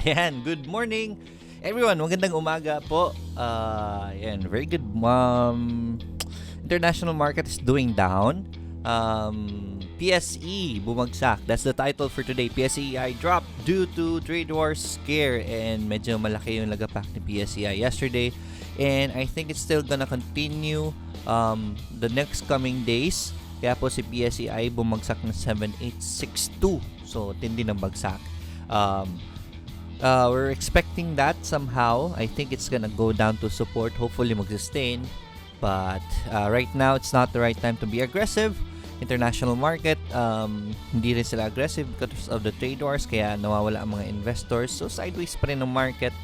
Ayan, good morning everyone. Magandang umaga po. Ayan, very good. International market is doing down. PSE bumagsak. That's the title for today. PSEi dropped due to trade war scare, and medyo malaki yung lagapak ni PSEi yesterday, and I think it's still gonna continue the next coming days. Kaya po si PSEi bumagsak ng 7862. So tindi ng bagsak. We're expecting that somehow. I think it's gonna go down to support. Hopefully mag-sustain. But right now, it's not the right time to be aggressive. International market, hindi rin sila aggressive because of the trade wars. Kaya nawawala ang mga investors. So sideways pa rin ang market.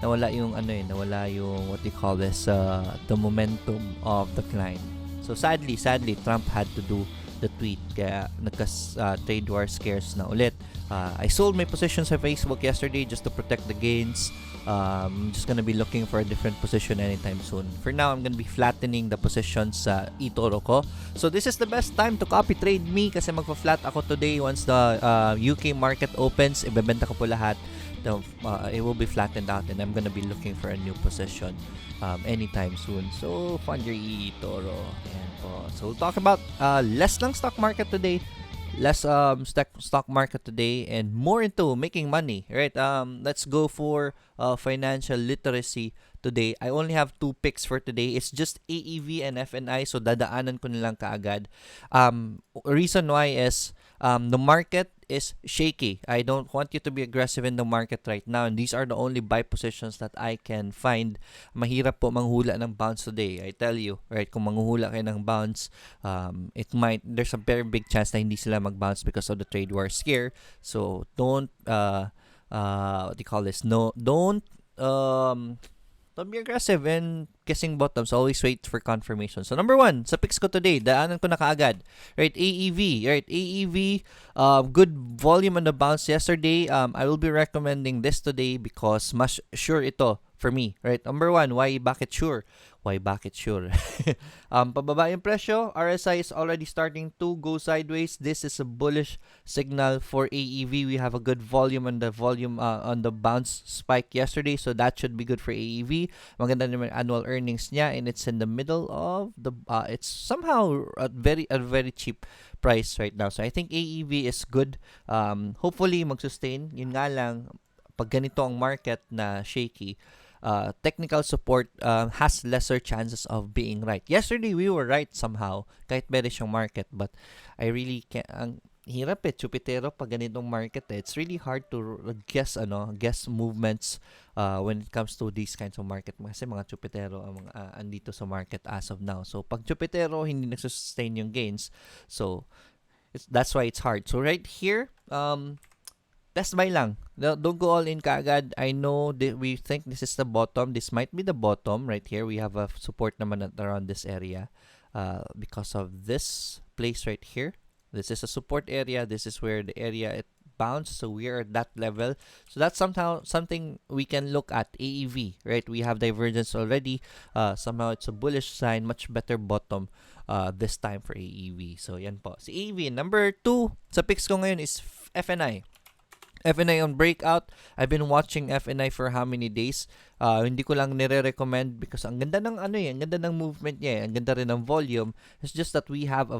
Nawala yung what do you call this? The momentum of the climb. So sadly, Trump had to do the tweet. Kaya trade war scares na ulit. I sold my positions sa Facebook yesterday just to protect the gains. I'm just gonna be looking for a different position anytime soon. For now, I'm gonna be flattening the positions sa eToro ko. So this is the best time to copy trade me kasi magpa-flat ako today once the UK market opens. Ibebenta ko po lahat. It will be flattened out and I'm gonna be looking for a new position anytime soon. So fund your eToro. Ayan po. So we'll talk about less lang stock market today. Less stock market today and more into making money, right? Let's go for financial literacy today. I only have 2 picks for today. It's just AEV and FNI, so dadaanan ko nilang kaagad. Reason why is the market is shaky. I don't want you to be aggressive in the market right now, and these are the only buy positions that I can find. Mahirap po manghula ng bounce today. I tell you, right? Kung manghuhula kayo ng bounce, there's a very big chance na hindi sila mag-bounce because of the trade war scare. So don't what do you call this? Don't be aggressive and kissing bottoms. Always wait for confirmation. So number 1, sa picks ko today, daanan ko na kaagad. Right, AEV. Right, AEV, good volume on the bounce yesterday. I will be recommending this today because mas sure ito for me. Right, number 1, why bakit sure? Pababa yung presyo. RSI is already starting to go sideways. This is a bullish signal for AEV. We have a good volume on the bounce spike yesterday, so that should be good for AEV. Maganda naman annual earnings niya, and it's in the middle of the it's somehow a very cheap price right now. So I think AEV is good. Hopefully mag-sustain. Yun nga lang, pag ganito ang market na shaky, technical support has lesser chances of being right. Yesterday, we were right somehow, kahit bearish yung market, but I really can't. Ang hirap chupitero pag ganitong market. It's really hard to guess movements when it comes to these kinds of market. Kasi mga chupitero ang andito sa market as of now. So pag chupitero, hindi nagsustain yung gains. So that's why it's hard. So right here, test buy lang. Don't go all in kaagad. I know that we think this is the bottom. This might be the bottom right here. We have a support naman at around this area because of this place right here. This is a support area. This is where the area it bounced. So we are at that level. So that's somehow something we can look at. AEV, right? We have divergence already. Somehow it's a bullish sign. Much better bottom this time for AEV. So yan po. Si AEV. Number 2 sa picks ko ngayon is FNI. FNI on breakout. I've been watching FNI for how many days. Hindi ko lang nire-recommend because ang ganda ng ang ganda ng movement niya, ang ganda rin ng volume. It's just that we have a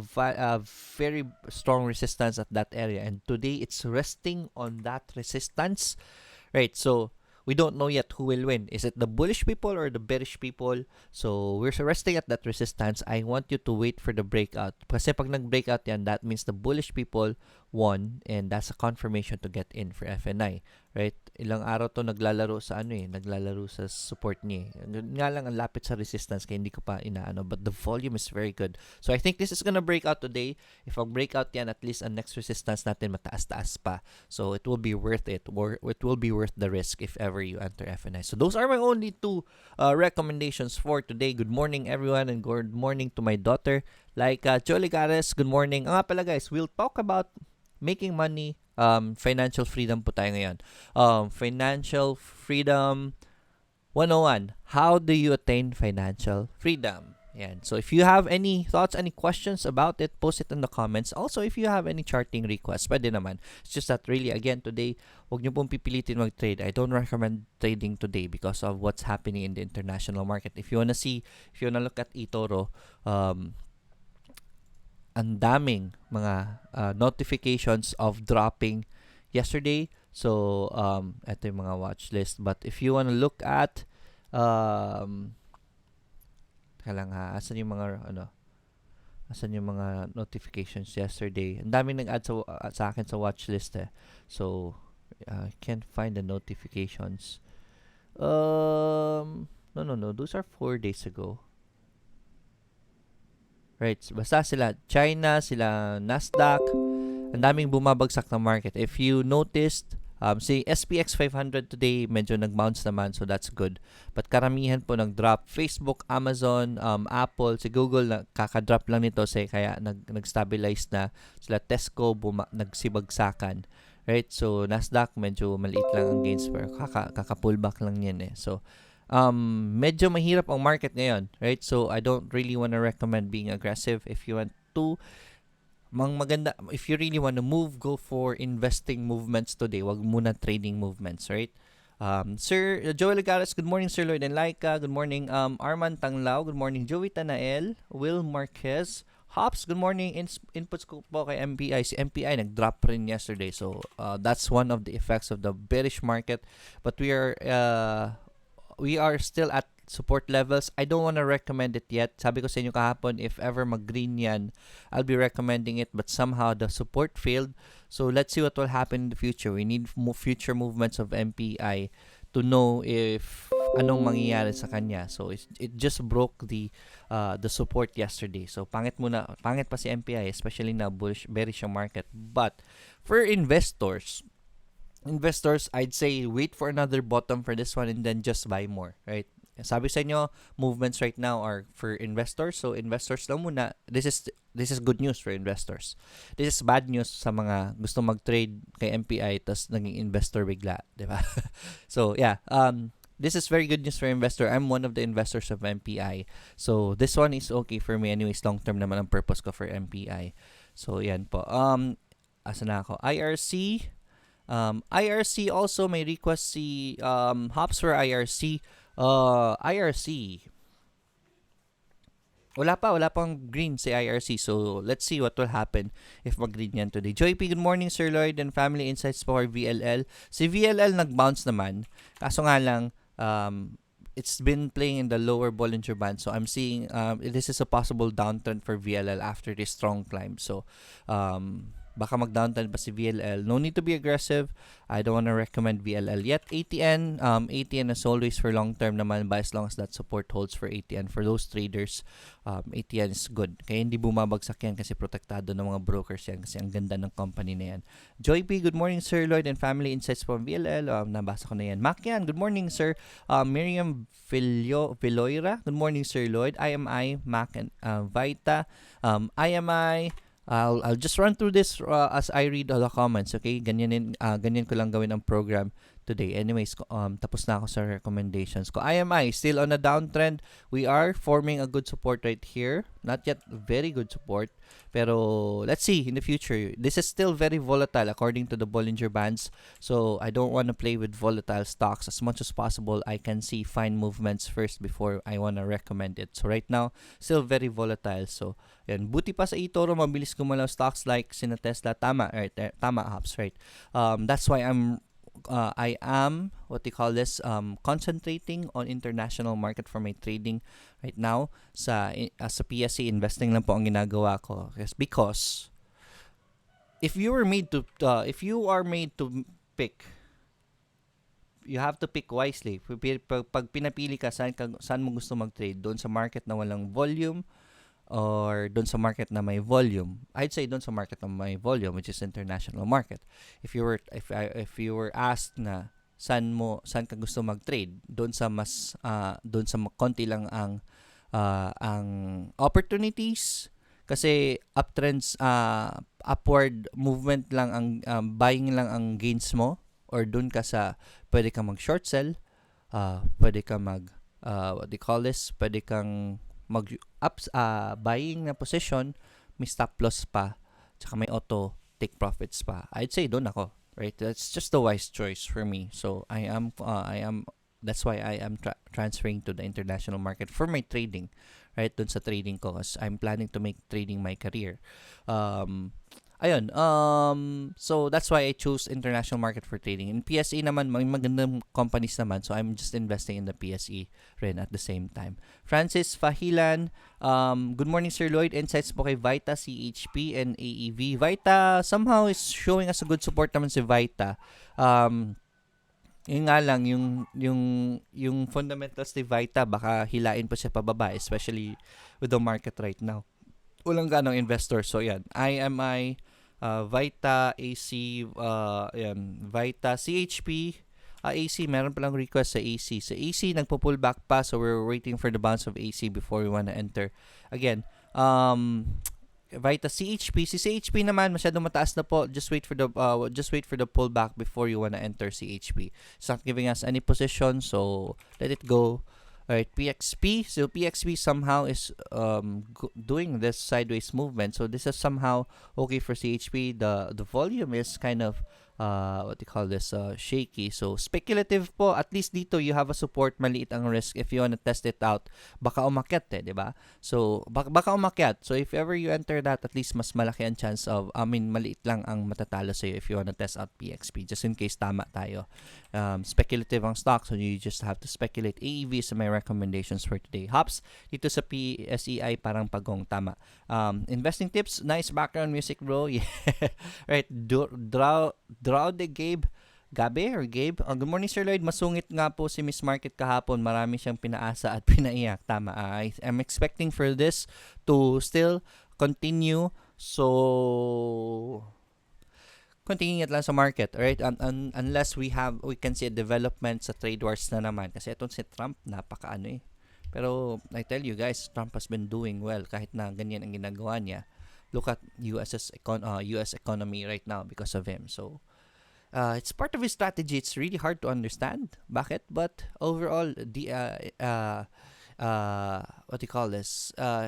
very strong resistance at that area, and today it's resting on that resistance. Right, so we don't know yet who will win. Is it the bullish people or the bearish people? So we're resting at that resistance. I want you to wait for the breakout. Kasi pag nag-breakout yan, that means the bullish people won, and that's a confirmation to get in for FNI. Right? Ilang araw to naglalaro sa naglalaro sa support niya. Nga lang ang lapit sa resistance kaya hindi ko pa inaano, but the volume is very good. So I think this is gonna break out today. If ang breakout yan, at least ang next resistance natin mataas-taas pa. So it will be worth it, or it will be worth the risk if ever you enter FNI. So those are my only 2 recommendations for today. Good morning everyone, and good morning to my daughter. Like Jolie Gares, good morning. Nga pala guys, we'll talk about making money, financial freedom po tayo ngayon. Financial freedom 101. How do you attain financial freedom? Yan. So if you have any thoughts, any questions about it, post it in the comments. Also, if you have any charting requests, pwede naman. It's just that really, again, today, huwag niyo pong pipilitin mag-trade. I don't recommend trading today because of what's happening in the international market. If you wanna look at eToro, ang daming mga notifications of dropping yesterday. So, ito yung mga watch list. But if you want to look at, asan yung mga notifications yesterday? Ang daming nag-add sa akin sa watch list eh. So, I can't find the notifications. No. Those are 4 days ago. Right, basta sila China, sila Nasdaq, ang daming bumabagsak na market. If you noticed, si SPX 500 today medyo nag-bounce naman, so that's good. But karamihan po nag-drop. Facebook, Amazon, Apple, si Google kaka-drop lang nito kaya nag-stabilize na. Sila Tesco nagsibagsakan. Right, so Nasdaq medyo maliit lang ang gains, pero kaka-pullback lang yan eh. So medyo mahirap ang market ngayon, right? So I don't really want to recommend being aggressive. If you want to if you really want to move, go for investing movements today. Wag muna trading movements, right? Sir Joel Garas, good morning. Sir Lloyd and Laika, good morning. Arman Tanglao, good morning. Joey Tanael, Will Marquez, Hops, good morning. Inputs ko po kay MPI. Si MPI nag-drop rin yesterday. So that's one of the effects of the bearish market. But we are still at support levels. I don't want to recommend it yet. Sabi ko sa inyo kahapon, if ever mag-green yan, I'll be recommending it. But somehow, the support failed. So, let's see what will happen in the future. We need future movements of MPI to know if anong mangyayari sa kanya. So, it just broke the support yesterday. So, pangit pa si MPI, especially na bearish yung market. But, for investors, I'd say wait for another bottom for this one and then just buy more, right? Sabi sa inyo, movements right now are for investors. So, investors lang muna. This is good news for investors. This is bad news sa mga gusto mag-trade kay MPI tas naging investor bigla, di ba? So, yeah. This is very good news for investor. I'm one of the investors of MPI. So, this one is okay for me. Anyways, long-term naman ang purpose ko for MPI. So, yan po. Asa na ako? IRC. IRC also may request si Hops for IRC. IRC. Wala pang green si IRC. So, let's see what will happen if mag-green yan today. Joy P, good morning, Sir Lloyd, and Family Insights for VLL. Si VLL nag-bounce naman. Kaso nga lang, it's been playing in the lower Bollinger Band. So, I'm seeing this is a possible downturn for VLL after this strong climb. So, baka mag-downtrend pa si VLL. No need to be aggressive. I don't want to recommend VLL yet. ATN, ATN as always for long term naman, but as long as that support holds for ATN, for those traders, ATN is good. Kaya hindi bumabagsak yan kasi protektado ng mga brokers yan kasi ang ganda ng company na yan. Joy P, good morning Sir Lloyd and family insights from VLL. Nabasa ko na yan. Macyan, good morning Sir. Miriam Viloira, good morning Sir Lloyd. IMI, Mac and Vita. IMI, I'll just run through this as I read all the comments, okay? Ganyan ko lang gawin ang program today. Anyways, tapos na ako sa recommendations ko. IMI, still on a downtrend. We are forming a good support right here. Not yet very good support. Pero let's see in the future. This is still very volatile according to the Bollinger Bands. So I don't want to play with volatile stocks. As much as possible, I can see fine movements first before I want to recommend it. So right now, still very volatile. So yan. Buti pa sa eToro, mabilis gumalaw stocks like sina Tesla. Tama, right? Tama, Hops, right? That's why I am concentrating on international market for my trading right now. Sa PSEi, investing lang po ang ginagawa ko. Yes, because if you are made to pick, you have to pick wisely. Pag pinapili ka, saan mo gusto mag-trade? Doon sa market na walang volume or doon sa market na may volume. I'd say doon sa market na may volume, which is international market. If you were asked na saan ka gusto mag-trade, doon sa konti lang ang opportunities, kasi uptrends, upward movement lang ang buying lang ang gains mo, or doon ka sa pwede kang mag-short sell, pwede kang pwede kang buying na position, may stop loss pa, tsaka may auto take profits pa. I'd say doon ako, right? That's just the wise choice for me. So that's why I am transferring to the international market for my trading, right? Doon sa trading ko, kasi I'm planning to make trading my career. So that's why I chose international market for trading. In PSE naman, may magandang companies naman, so I'm just investing in the PSE rin at the same time. Francis Fahilan, good morning Sir Lloyd. Insights po kay Vita, CHP, and AEV. Vita somehow is showing us a good support naman si Vita. Yun nga lang, yung fundamentals ni Vita, baka hilain pa siya pababa, especially with the market right now. Walang ganong investor. So yan, IMI, Vita, AC, Vita, CHP, AC, meron palang request sa AC. Sa AC, nagpo-pull back pa, so we're waiting for the bounce of AC before we wanna enter. Again, Vita, CHP. Si CHP naman masyadong mataas na po. Just wait for the pullback before you wanna enter CHP. It's not giving us any position, so let it go. Alright, PXP. So PXP somehow is doing this sideways movement. So this is somehow okay for CHP. The volume is kind of shaky. So speculative po. At least dito you have a support. Maliit ang risk. If you wanna test it out, baka umakyat di ba? So baka umakyat. So if ever you enter that, at least mas malaki ang chance of, maliit lang ang matatalo sa'yo if you wanna test out PXP. Just in case tama tayo. Speculative ang stock, so you just have to speculate. AEV is my recommendations for today. Hops, dito sa PSEi parang pagong tama. Investing tips, nice background music bro. Yeah. Right, Draw de Gabe. Good morning Sir Lloyd. Masungit nga po si Miss Market kahapon. Marami siyang pinaasa at pinaiyak. Tama. I'm expecting for this to still continue. So continue lang sa market, alright? Unless we can see a development sa trade wars na naman. Kasi itong si Trump, napakaano eh. Pero I tell you guys, Trump has been doing well kahit na ganyan ang ginagawa niya. Look at US economy right now because of him. So it's part of his strategy. It's really hard to understand bakit, but overall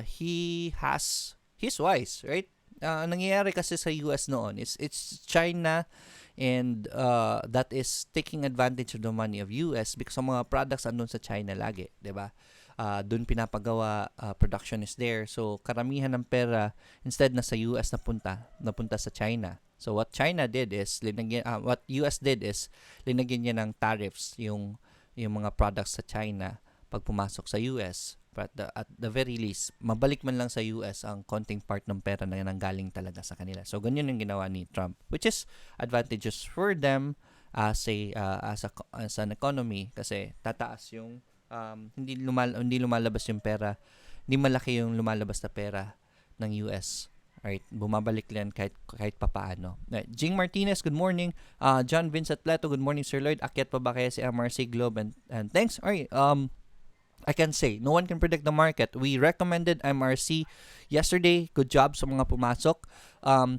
he's wise, right? Nangyayari kasi sa US noon, it's China and that is taking advantage of the money of US because ang mga products andun sa China lagi, 'di ba? Doon pinapagawa, production is there. So karamihan ng pera instead na sa US napunta sa China. So what US did is linagyan niya ng tariffs yung mga products sa China pag pumasok sa US. But at the very least, mabalik man lang sa US ang konting part ng pera na nanggaling talaga sa kanila. So, ganyan yung ginawa ni Trump, which is advantageous for them as an economy kasi tataas yung hindi lumalabas yung pera, hindi malaki yung lumalabas na pera ng US. Right, bumabalik lang kahit papaano. Right. Jing Martinez, good morning. John Vincent Leto, good morning Sir Lloyd. Akyat pa ba kaya si MRC Globe and thanks. Alright, I can say, no one can predict the market. We recommended MRC yesterday. Good job sa mga pumasok.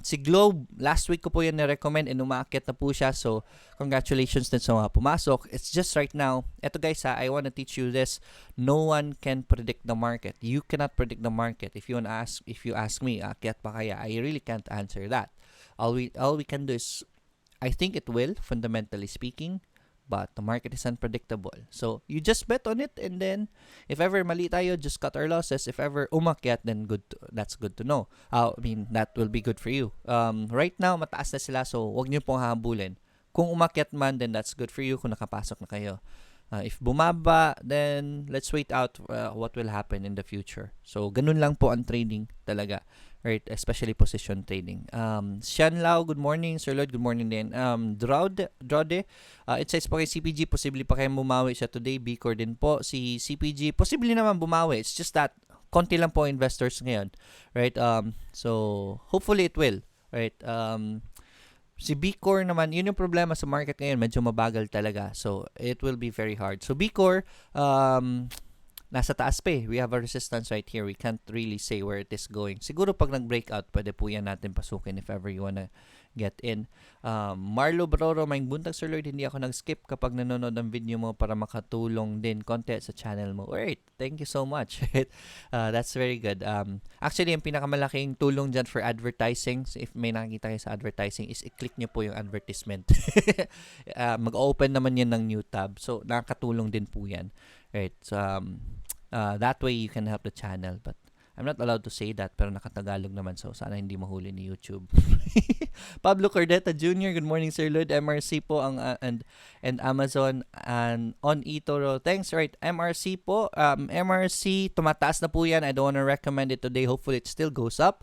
Si Globe, last week ko po yan na-recommend and umaakyat na po siya. So, congratulations din sa mga pumasok. It's just right now, eto guys I want to teach you this. No one can predict the market. You cannot predict the market. If you ask me, aakyat pa kaya? I really can't answer that. All we can do is, I think it will, fundamentally speaking. But the market is unpredictable. So, you just bet on it and then if ever mali tayo, just cut our losses. If ever umakyat, then that's good to know. That will be good for you. Right now, mataas na sila so wag niyo pong hahabulin. Kung umakyat man, then that's good for you kung nakapasok na kayo. If bumaba, then let's wait out what will happen in the future. So, ganun lang po ang trading talaga. Right, especially position trading. Sean Lau, good morning. Sir Lloyd, good morning din. Drode, it says po kay CPG, posible pa kayo bumawi siya today. Bicor din po. Si CPG, posible naman bumawi. It's just that, konti lang po investors ngayon. Right, so, hopefully it will. Right, si Bicor naman, yun yung problema sa market ngayon. Medyo mabagal talaga. So, it will be very hard. So, Bicor, nasa taas pa eh. We have a resistance right here. We can't really say where it is going. Siguro pag nag-breakout, pwede po yan natin pasukin if ever you wanna get in. Marlo Baroro, maing buntag Sir Lloyd, hindi ako nag-skip kapag nanonood ng video mo para makatulong din konti sa channel mo. Alright, thank you so much. That's very good. Actually, yung pinakamalaking tulong dyan for advertising, so if may nakikita kayo sa advertising, is i-click nyo po yung advertisement. Mag-open naman yan ng new tab. So, nakakatulong din po yan. Right, so that way you can help the channel, but I'm not allowed to say that, pero nakatagalog naman, so sana hindi mahuli ni YouTube. Pablo Cordeta Jr., good morning Sir Lloyd. MRC po and Amazon and on eToro. Thanks. Right, MRC po. MRC tumataas na po yan. I don't want to recommend it today. Hopefully it still goes up.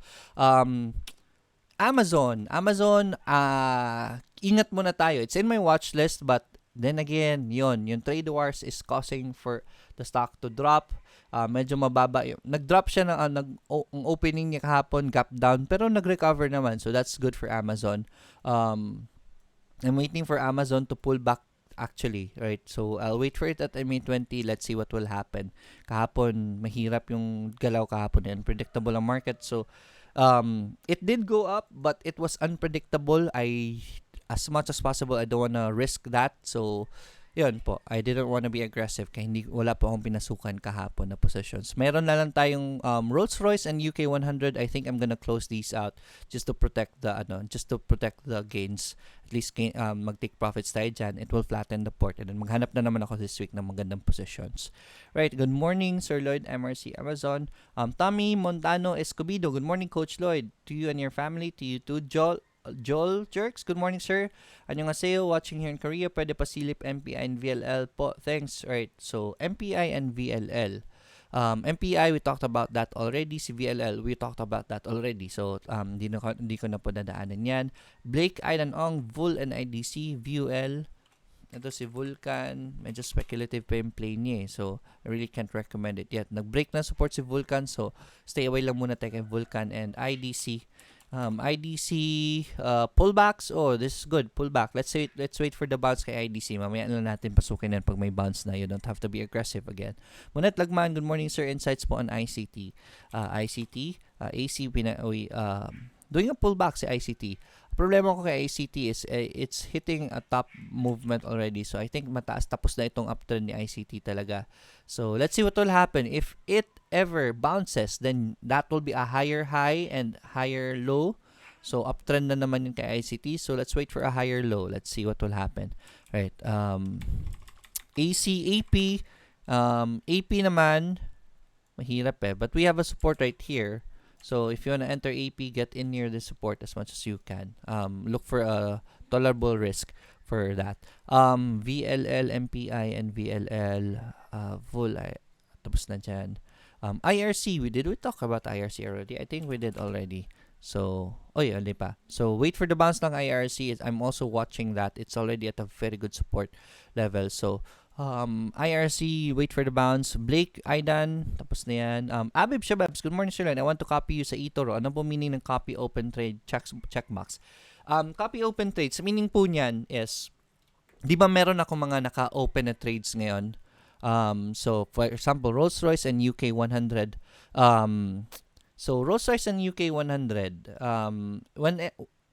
Amazon, ingat muna tayo. It's in my watch list, but then again, yung trade wars is causing for the stock to drop. Medyo mababa. Nag-drop siya ang opening niya kahapon, gap down, pero nag-recover naman. So, that's good for Amazon. I'm waiting for Amazon to pull back actually, right? So, I'll wait for it at May 20. Let's see what will happen. Kahapon, mahirap yung galaw kahapon. Unpredictable ang market. So, it did go up, but it was unpredictable. As much as possible, I don't wanna risk that. So, yun po. I didn't wanna be aggressive kaya wala po akong pinasukan kahapon na positions. Meron na lang tayong Rolls-Royce and UK 100. I think I'm gonna close these out just to protect the gains. At least mag-take profits tayo dyan. It will flatten the port. And then maghanap na naman ako this week ng magandang positions. Right. Good morning, Sir Lloyd, MRC, Amazon. Tommy Montano Escobedo. Good morning, Coach Lloyd. To you and your family. To you too, Joel Jerks, good morning sir. Annyeonghaseyo, watching here in Korea. Pwede pasilip MPI and VLL po. Thanks. Right. So, MPI and VLL. MPI, we talked about that already. Si VLL, we talked about that already. So, hindi ko na po dadaanan yan. Blake Aidan Ong, Vul and IDC, VUL. Ito si Vulcan. Medyo speculative pa yung play niya eh. So, I really can't recommend it yet. Nag-break na support si Vulcan. So, stay away lang muna tayo kay Vulcan and IDC. IDC pullbacks. Oh, this is good. Pullback. Let's wait for the bounce kay IDC. Mamaya na natin pasukin yan pag may bounce na. You don't have to be aggressive again. Munet Lagman, good morning sir. Insights po on ICT. AC doing a pullback si ICT. Problema ko kay ICT is it's hitting a top movement already. So I think mataas, tapos na itong uptrend ni ICT talaga. So let's see what will happen. If it ever bounces, then that will be a higher high and higher low. So uptrend na naman yun kay ICT. So let's wait for a higher low. Let's see what will happen. Right. AP naman mahirap eh. But we have a support right here. So, if you want to enter AP, get in near the support as much as you can. Look for a tolerable risk for that. VLL, MPI, and VLL, full. Tapos na dyan. IRC, we talk about IRC already? I think we did already. So, oh yeah, hindi pa. So, wait for the bounce ng IRC. I'm also watching that. It's already at a very good support level. So, IRC, wait for the bounce. Blake, Aidan, tapos na yan. Abib Shababs, good morning, sir. I want to copy you sa eToro. Ano po meaning ng copy open trade checkbox? Copy open trades, meaning po niyan is, di ba meron ako mga naka-open na trades ngayon? So, for example, Rolls-Royce and UK 100. So, Rolls-Royce and UK 100,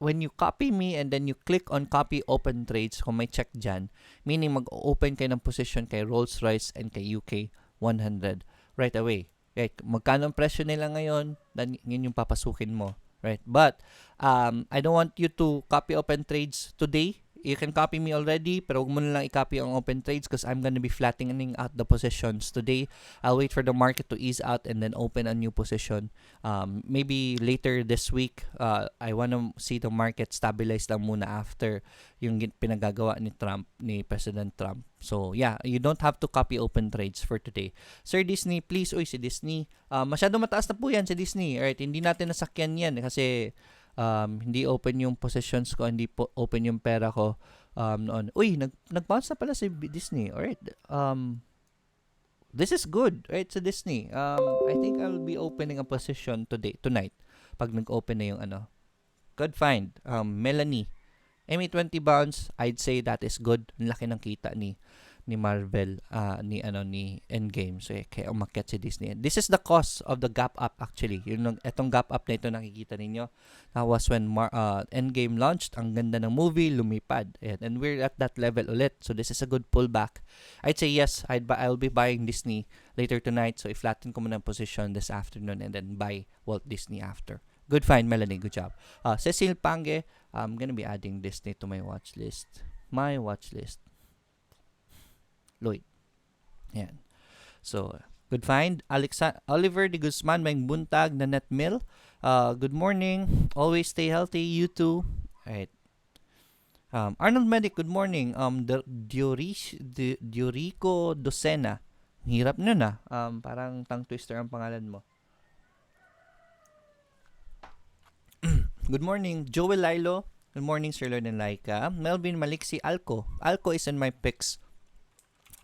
when you copy me and then you click on copy open trades, kung may check dyan, meaning mag-open kayo ng position kay Rolls-Royce and kay UK 100 right away. Right? Magkano ang presyo nila ngayon, then yun yung papasukin mo. Right? But, I don't want you to copy open trades today. You can copy me already, pero huwag mo na lang i-copy ang open trades because I'm gonna be flattening out the positions today. I'll wait for the market to ease out and then open a new position. Maybe later this week, I wanna see the market stabilize lang muna after yung pinagagawa ni President Trump. So, yeah, you don't have to copy open trades for today. Sir Disney, please, si Disney, masyado mataas na po yan si Disney. Alright, hindi natin nasakyan yan kasi hindi open yung positions ko, hindi po open yung pera ko noon. Uy, nag-bounce na pala si Disney. Alright. This is good, right? So Disney. I think I'll be opening a position tonight. Pag nag-open na yung ano. Good find. Melanie. MA20 bounce, I'd say that is good. Ang laki ng kita ni Marvel, ni Endgame. So, kaya umakyat si Disney. This is the cause of the gap up actually. Itong gap up na ito nakikita ninyo. That was when Endgame launched. Ang ganda ng movie, lumipad. And we're at that level ulit. So, this is a good pullback. I'd say yes, I'll be buying Disney later tonight. So, i-flatten ko muna ang position this afternoon and then buy Walt Disney after. Good find, Melanie. Good job. Cecil Pange, I'm gonna be adding Disney to my watch list. Lloyd. Yan. So, good find. Oliver de Guzman, may buntag na net mill. Good morning. Always stay healthy. You too. Alright. Arnold Medic, good morning. Diorico Docena. Hirap nun parang tongue twister ang pangalan mo. Good morning. Joel Lilo. Good morning, Sir Lloyd and Laika. Melvin Maliksi Alco. Alco is in my picks.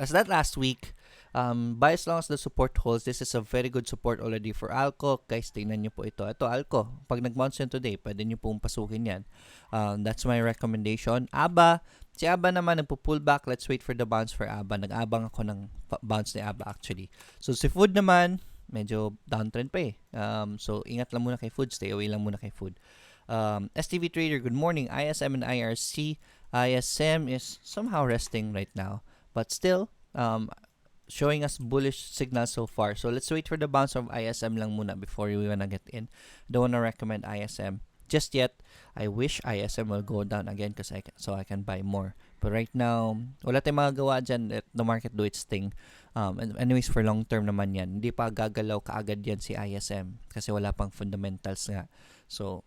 As that last week, buy as long as the support holds. This is a very good support already for Alco. Guys, tingnan nyo po ito. Ito, Alco. Pag nag-bounce yan today, pwede nyo pong pasukin yan. That's my recommendation. ABA. Si ABA naman, nagpo-pullback. Let's wait for the bounce for ABA. Nag-abang ako ng bounce ni ABA actually. So, si Food naman, medyo downtrend pa So, ingat lang muna kay Food. Stay away lang muna kay Food. STV Trader, good morning. ISM and IRC. ISM is somehow resting right now. But still, showing us bullish signals so far. So, let's wait for the bounce of ISM lang muna before we wanna get in. Don't wanna recommend ISM just yet. I wish ISM will go down again so I can buy more. But right now, wala tayong magagawa dyan. Let the market do its thing. Anyways, for long term naman yan. Hindi pa gagalaw kaagad yan si ISM kasi wala pang fundamentals nga. So,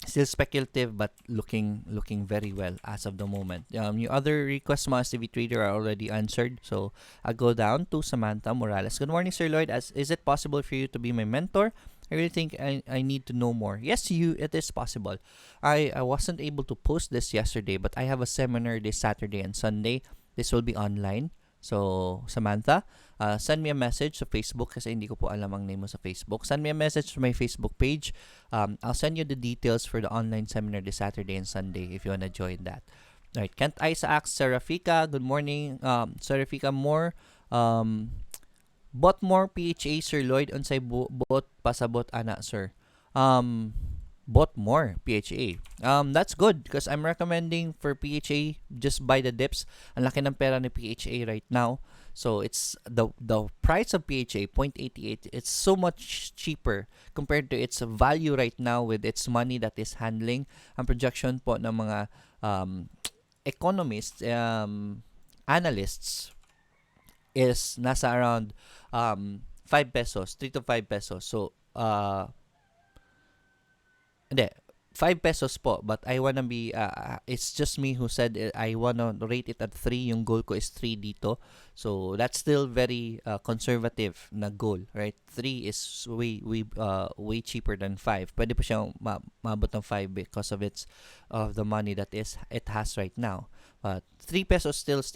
still speculative but looking very well as of the moment. Yung other requests mga CV Trader are already answered. So, I'll go down to Samantha Morales. Good morning, Sir Lloyd. Is it possible for you to be my mentor? I really think I need to know more. Yes, it is possible. I wasn't able to post this yesterday, but I have a seminar this Saturday and Sunday. This will be online. So, Samantha, send me a message sa Facebook kasi hindi ko po alam ang name mo sa Facebook. Send me a message to my Facebook page. I'll send you the details for the online seminar this Saturday and Sunday if you wanna join that. Alright, Kent Isaac, Serafika, good morning. Serafika Moore, bot more PHA, Sir Lloyd, unsay bot pasabot ana, sir. Bought more PHA. That's good because I'm recommending for PHA, just buy the dips. Ang laki ng pera ni PHA right now. So it's the price of PHA 0.88. It's so much cheaper compared to its value right now with its money that is handling. Ang projection po ng mga economists, analysts is nasa around 5 pesos, 3 to 5 pesos. So hindi, 5 pesos po, but I wanna be, it's just me who said I wanna rate it at 3. Yung goal ko is 3 dito. So, that's still very conservative na goal, right? 3 is way cheaper than 5. Pwede po siyang maabot ng 5 because of the money that it has right now. But 3 pesos still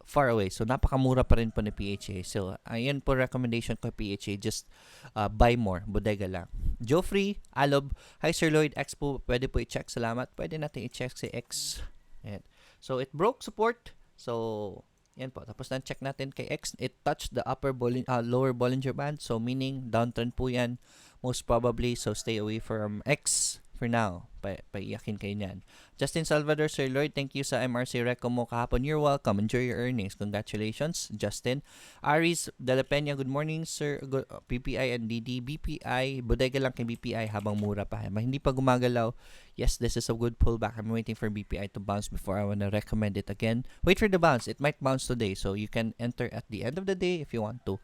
far away. So, napakamura pa rin po ni PHA. So, ayan po recommendation ko PHA. Just buy more. Bodega lang. Joffrey, Alob, hi Sir Lloyd, X po, pwede po i-check. Salamat. Pwede natin i-check si X. Ayan. So, it broke support. So, yan po. Tapos na-check natin kay X. It touched the lower Bollinger Band. So, meaning, downtrend po yan. Most probably. So, stay away from X for now. Paiyakin kayo niyan. Justin Salvador, Sir Lloyd, thank you sa MRC Reco mo kahapon. You're welcome. Enjoy your earnings. Congratulations, Justin. Aris De La Peña, good morning, Sir. PPI and DD. BPI, bodega lang kay BPI habang mura pa. Hindi pa gumagalaw. Yes, this is a good pullback. I'm waiting for BPI to bounce before I want to recommend it again. Wait for the bounce. It might bounce today. So, you can enter at the end of the day if you want to.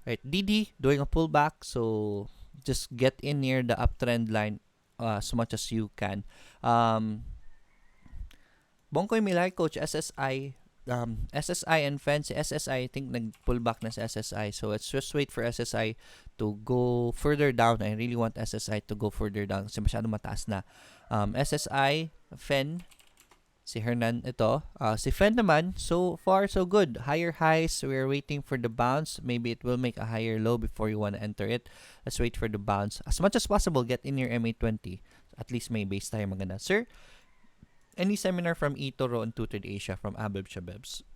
Right, DD, doing a pullback. So, just get in near the uptrend line as much as you can. Bongkoy Milay, Coach, SSI and Fancy. SSI, I think nag-pull back na sa SSI. So, let's just wait for SSI to go further down. I really want SSI to go further down kasi masyado mataas na. SSI, Fen, si Hernan, ito. Si Fen naman, so far, so good. Higher highs, we're waiting for the bounce. Maybe it will make a higher low before you want to enter it. Let's wait for the bounce. As much as possible, get in your MA20. At least may base tayo maganda. Sir, any seminar from eToro on Tutored Asia from Abeb Shabebs?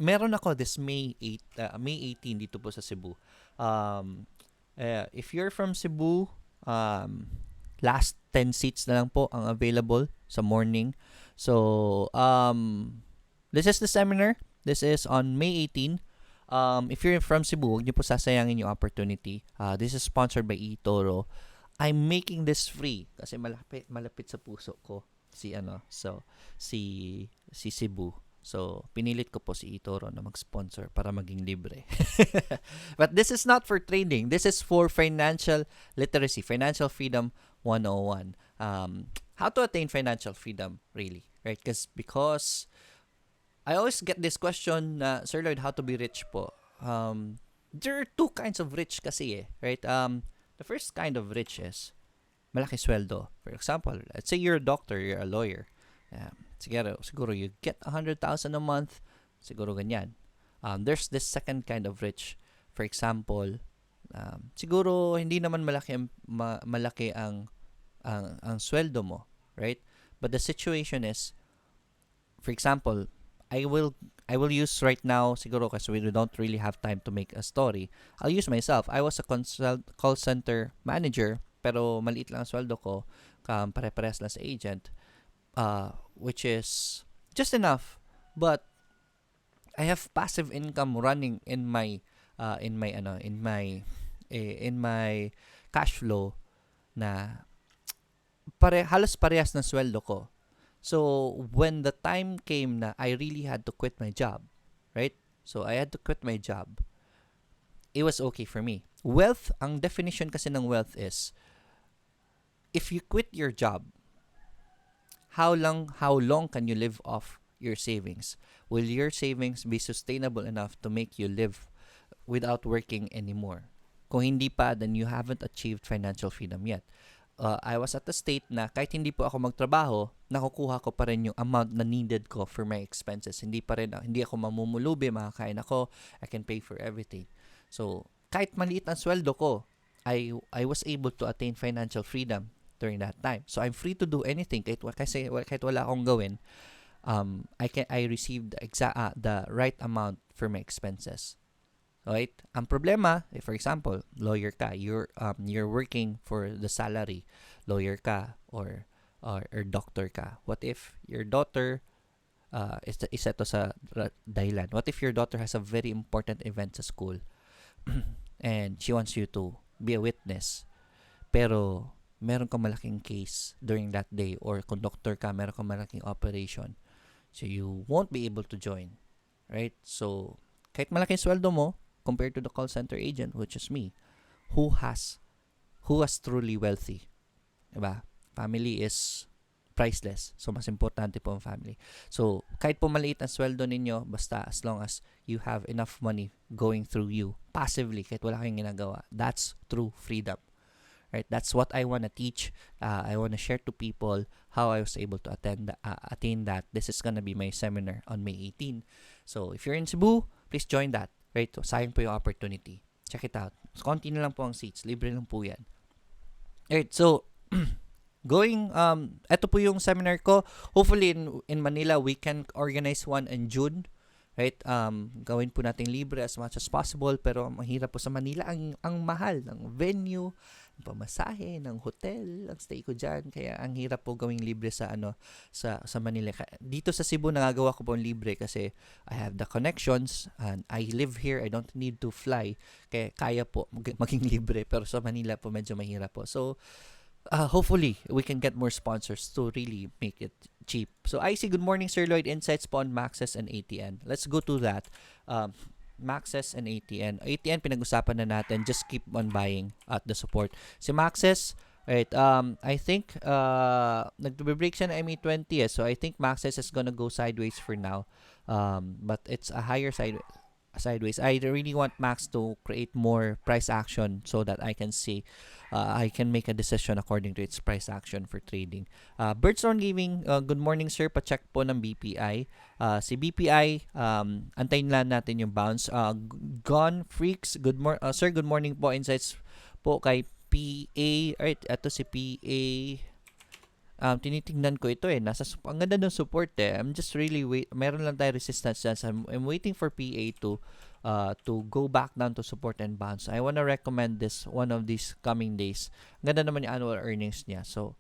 Meron ako this May 18 dito po sa Cebu. If you're from Cebu, last 10 seats na lang po ang available sa morning. So, this is the seminar. This is on May 18. If you're from Cebu, huwag niyo po sasayangin yung opportunity. This is sponsored by eToro. I'm making this free kasi malapit sa puso ko si Cebu. So, pinilit ko po si eToro na mag-sponsor para maging libre. But this is not for trading. This is for financial literacy, financial freedom 101. How to attain financial freedom, really, right? Because I always get this question, Sir Lloyd, how to be rich po? There are two kinds of rich kasi right? The first kind of rich is malaki sweldo. For example, let's say you're a doctor, you're a lawyer. Siguro you get 100,000 a month. Siguro ganyan. There's this second kind of rich. For example, siguro hindi naman malaki ang sweldo mo, right? But the situation is, for example, I will use right now, siguro kasi we don't really have time to make a story. I'll use myself. I was a call center manager, pero maliit lang ang sweldo ko, pare-pares lang sa agent, which is just enough. But I have passive income running in my cash flow na halos parehas ng sweldo ko. So, when the time came na I really had to quit my job, right? So, I had to quit my job. It was okay for me. Wealth, ang definition kasi ng wealth is, if you quit your job, how long can you live off your savings? Will your savings be sustainable enough to make you live without working anymore? Kung hindi pa, then you haven't achieved financial freedom yet. I was at the state na kahit hindi po ako magtrabaho, nakukuha ko pa rin yung amount na needed ko for my expenses. Hindi ako mamumulubi, makakain ako, I can pay for everything. So, kahit maliit ang sweldo ko, I was able to attain financial freedom during that time. So, I'm free to do anything kahit wala akong gawin. I received the right amount for my expenses. Right? Ang problema, for example, lawyer ka, you're working for the salary, lawyer ka or doctor ka. What if your daughter isa to sa dahilan. What if your daughter has a very important event sa school and she wants you to be a witness, pero meron kang malaking case during that day, or kung doctor ka, meron kang malaking operation, so you won't be able to join, right? So, kahit malaking sweldo mo, compared to the call center agent, which is me, who has truly wealthy, diba? Family is priceless. So, mas importante po ang family. So, kahit po maliit ang sweldo ninyo, basta as long as you have enough money going through you, passively, kahit wala kayong ginagawa, that's true freedom. Right? That's what I want to teach. I want to share to people how I was able to attain that. This is gonna be my seminar on May 18. So, if you're in Cebu, please join that. Right? So, sayang po yung opportunity. Check it out. Konti na lang po ang seats. Libre lang po yan. Right, so ito po yung seminar ko. Hopefully in Manila we can organize one in June. Right? Gawin po natin libre as much as possible, pero mahirap po sa Manila ang mahal ng venue, ng pamasahe, ng hotel, ang stay ko diyan. Kaya ang hirap po gawing libre sa Manila. Dito sa Cebu nagagawa ko po libre kasi I have the connections and I live here. I don't need to fly. Kaya po maging libre, pero sa Manila po medyo mahirap po. So hopefully, we can get more sponsors to really make it cheap. So, I see, good morning, Sir Lloyd. Insights po on Maxes and ATN. Let's go to that. Maxes and ATN. ATN, pinag-usapan na natin. Just keep on buying at the support. Si Maxes, right, I think, nag-break siya na May 20. So, I think Maxes is gonna go sideways for now. But it's a higher sideways. I really want Max to create more price action so that I can see I can make a decision according to its price action for trading. Birdstorm Gaming, good morning sir, pa-check po ng BPI. Si BPI, antayin lang natin yung bounce. Gone Freaks, sir, good morning po. Insights po kay PA. Alright, ito si PA. Tinitingnan ko ito ang ganda ng support I'm just really meron lang tayo resistance dyan. So I'm waiting for PA to go back down to support and bounce. I wanna recommend this one of these coming days. Ang ganda naman yung annual earnings niya. So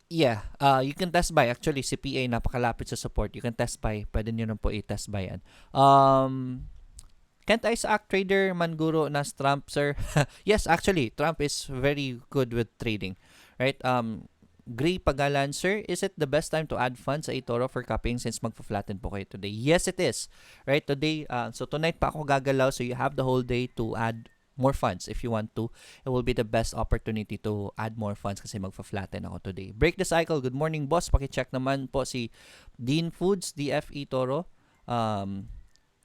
you can test buy. Actually, si PA napakalapit sa support. You can test buy. Pwede nyo na po i-test buy yan. Can't Isaac trader Manguro nas Trump, sir? Yes, actually, Trump is very good with trading. Right? Gray Pagalan, sir, is it the best time to add funds sa eToro for copying since magpa-flatten po kayo today? Yes, it is. Right? Today, so tonight pa ako gagalaw, so you have the whole day to add more funds if you want to. It will be the best opportunity to add more funds kasi magpa-flatten ako today. Break the cycle. Good morning, boss. Paki-check naman po si Dean Foods, DF eToro.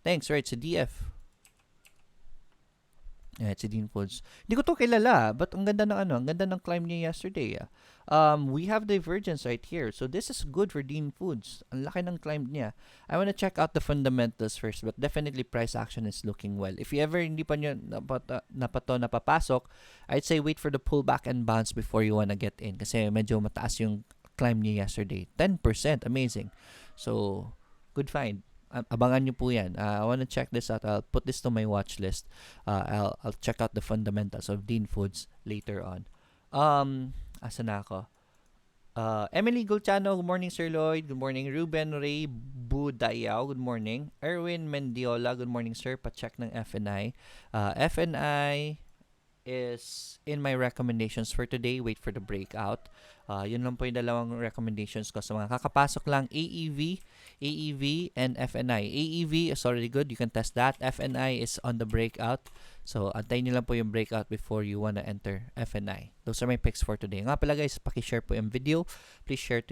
Thanks, right? Si DF. Yeah, si Dean Foods. Hindi ko to kilala, but ang ganda ng climb niya yesterday. We have divergence right here. So this is good for Dean Foods. Ang laki ng climb niya. I want to check out the fundamentals first, but definitely price action is looking well. If you ever hindi pa nyo napapasok, I'd say wait for the pullback and bounce before you wanna get in kasi medyo mataas yung climb niya yesterday. 10%, amazing. So, good find. Abangan nyo po yan. I want to check this out. I'll put this to my watch list. I'll check out the fundamentals of Dean Foods later on. Asa na ako? Emily Gulchano, good morning Sir Lloyd. Good morning. Ruben Ray Budayao, good morning. Erwin Mendiola, good morning sir. Pa-check ng FNI. FNI is in my recommendations for today. Wait for the breakout. Yun lang po yung dalawang recommendations ko sa mga kakapasok lang. AEV and FNI. AEV is already good. You can test that. FNI is on the breakout. So, antayin nyo lang po yung breakout before you wanna enter FNI. Those are my picks for today. Nga pala guys, paki-share po yung video. Please share it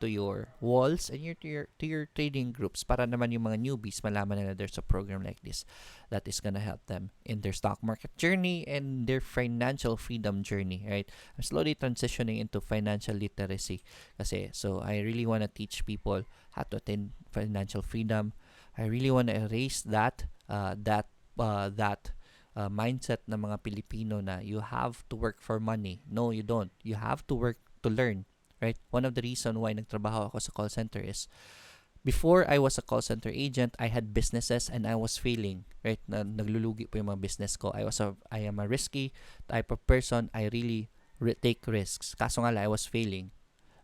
to your walls and to your trading groups para naman yung mga newbies malaman nila there's a program like this that is gonna help them in their stock market journey and their financial freedom journey, right? I'm slowly transitioning into financial literacy kasi so I really wanna teach people how to attain financial freedom. I really wanna erase that mindset ng mga Pilipino na you have to work for money. No, you don't. You have to work to learn, right? One of the reason why nagtrabaho ako sa call center is before I was a call center agent, I had businesses and I was failing, right? Naglulugi po yung mga business ko. I am a risky type of person. I really take risks. Kaso nga lang, I was failing.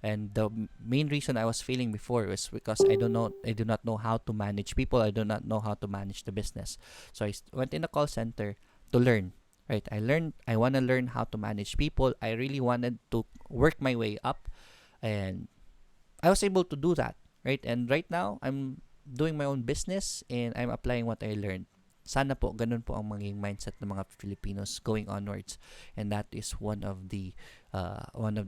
And the main reason I was failing before was because I do not know how to manage people. I do not know how to manage the business. So I went in the call center to learn, right? I want to learn how to manage people. I really wanted to work my way up and I was able to do that, right? And right now I'm doing my own business and I'm applying what I learned. Sana po, ganun po ang maging mindset ng mga Filipinos going onwards. And that is one of the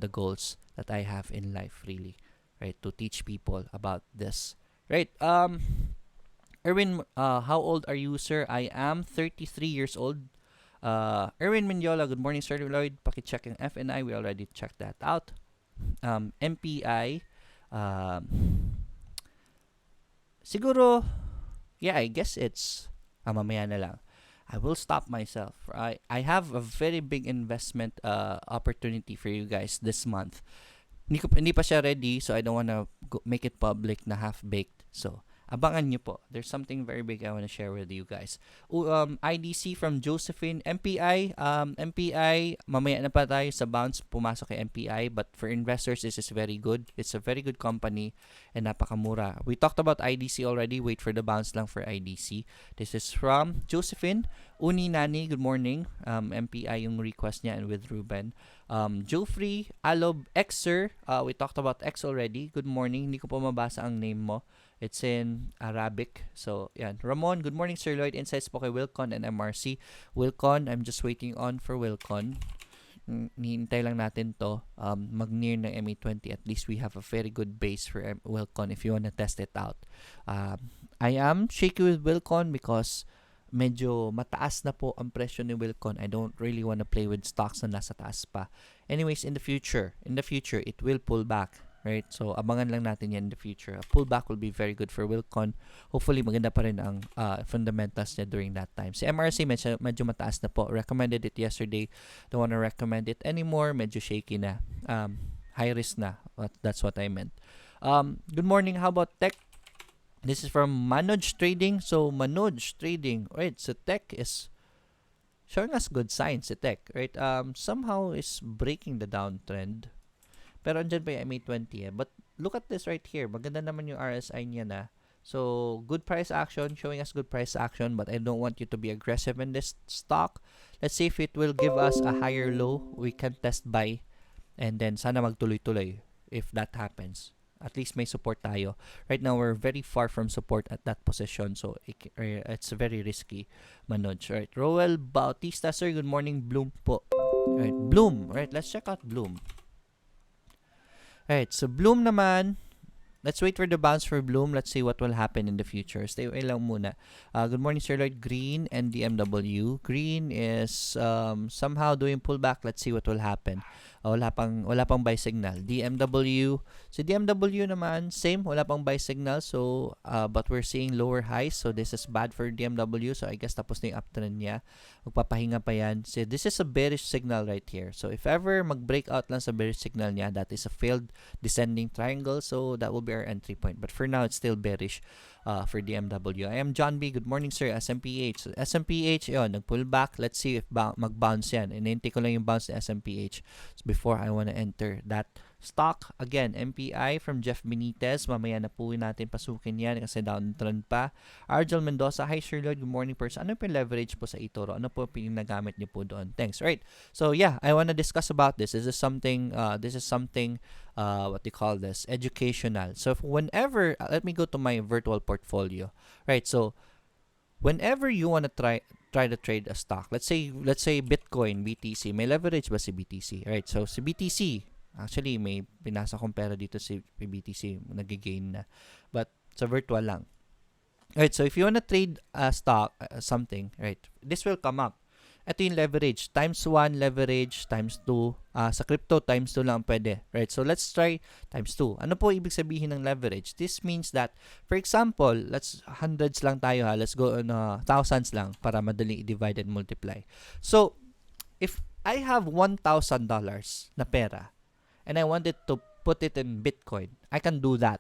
goals that I have in life, really. Right? To teach people about this. Right? Erwin, how old are you, sir? I am 33 years old. Erwin Mignola, good morning, Sir Lloyd. Paki-check yung FNI. We already checked that out. MPI, siguro, yeah, I guess it's, mamaya na lang. I will stop myself. I have a very big investment opportunity for you guys this month. Hindi pa siya ready, so I don't wanna make it public na half-baked. So, abangan nyo po. There's something very big I want to share with you guys. IDC from Josephine. MPI, mamaya na pa tayo sa bounce pumasok kay MPI. But for investors, this is very good. It's a very good company and napakamura. We talked about IDC already. Wait for the bounce lang for IDC. This is from Josephine. Uni Nani, good morning. MPI yung request niya and with Ruben. Joffrey, Alob, Xer. We talked about X already. Good morning. Hindi ko po mabasa ang name mo. It's in Arabic. So, yan. Ramon, good morning, Sir Lloyd. Insights po kay Wilcon and MRC. Wilcon, I'm just waiting on for Wilcon. Nihintay lang natin to. Mag-near ng MA20. At least we have a very good base for Wilcon if you wanna test it out. I am shaky with Wilcon because medyo mataas na po ang presyo ni Wilcon. I don't really wanna play with stocks na nasa taas pa. Anyways, in the future, it will pull back. Right? So, abangan lang natin yan in the future. A pullback will be very good for Wilcon. Hopefully, maganda pa rin ang fundamentals niya during that time. Si MRC, medyo mataas na po. Recommended it yesterday. Don't wanna recommend it anymore. Medyo shaky na. High risk na. That's what I meant. Good morning. How about tech? This is from Manoj Trading. So, Manoj Trading. Right? So, tech is showing us good signs. Si tech. Right? Somehow is breaking the downtrend. Pero andyan pa yung MA20 eh. But look at this right here. Maganda naman yung RSI niya na. So, good price action. Showing us good price action. But I don't want you to be aggressive in this stock. Let's see if it will give us a higher low. We can test buy. And then, sana magtuloy-tuloy if that happens. At least may support tayo. Right now, we're very far from support at that position. So, it's very risky. Manoj. Right. Roel Bautista, sir. Good morning. Bloom po. Right. Bloom. Right. Let's check out Bloom. Alright, so Bloom naman, let's wait for the bounce for Bloom. Let's see what will happen in the future. Stay away lang muna. Good morning, Sir Lloyd. Green and DMW. Green is somehow doing pullback. Let's see what will happen. Wala pang buy signal. DMW. So DMW naman, same. Wala pang buy signal. So, but we're seeing lower highs. So, this is bad for DMW. So, I guess tapos na yung uptrend niya. Magpapahinga pa yan. So, this is a bearish signal right here. So, if ever mag-breakout lang sa bearish signal niya, that is a failed descending triangle. So, that will be our entry point. But for now, it's still bearish for DMW. I am John B. Good morning, sir. SMPH. So, SMPH, yun, nag-pull back. Let's see if mag-bounce yan. Inintay ko lang yung bounce ni SMPH. So, before I want to enter that stock. Again, MPI from Jeff Benitez. Mamaya na po natin pasukin yan kasi downtrend pa. Argel Mendoza. Hi, Sir Lloyd. Good morning, person. Ano po yung leverage po sa eToro? Ano po yung nagamit niyo po doon? Thanks. Right. So, yeah, I want to discuss about this. This is something, what do you call this? Educational. So, whenever, let me go to my virtual portfolio. Right. So, whenever you want to try to trade a stock, let's say Bitcoin, BTC, may leverage ba si BTC? Right? So, si BTC, actually, may pinasa kong pera dito si BTC, nag-gain na. But, sa virtual lang. Right? So, if you want to trade a stock, something, right? This will come up. Ito yung leverage. Times 1 leverage, times 2. Sa crypto, times 2 lang pwede. Right? So, let's try times 2. Ano po ibig sabihin ng leverage? This means that, for example, let's hundreds lang tayo ha. Let's go on thousands lang para madali i-divide and multiply. So, if I have $1,000 na pera and I wanted to put it in Bitcoin, I can do that.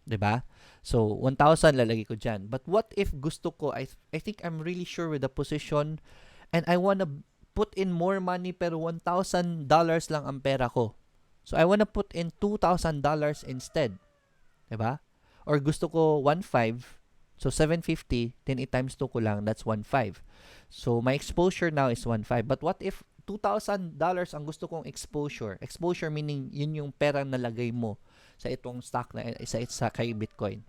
'Di ba? So, 1,000 lalagay ko dyan. But what if gusto ko, I think I'm really sure with the position and I want to put in more money pero $1,000 lang ang pera ko. So, I want to put in $2,000 instead. Diba? Or gusto ko 1,500. So, 750, then i-times 2 ko lang, that's 1,500. So, my exposure now is 1,500. But what if $2,000 ang gusto kong exposure? Exposure meaning yun yung pera nalagay mo sa itong stock na isa kay Bitcoin.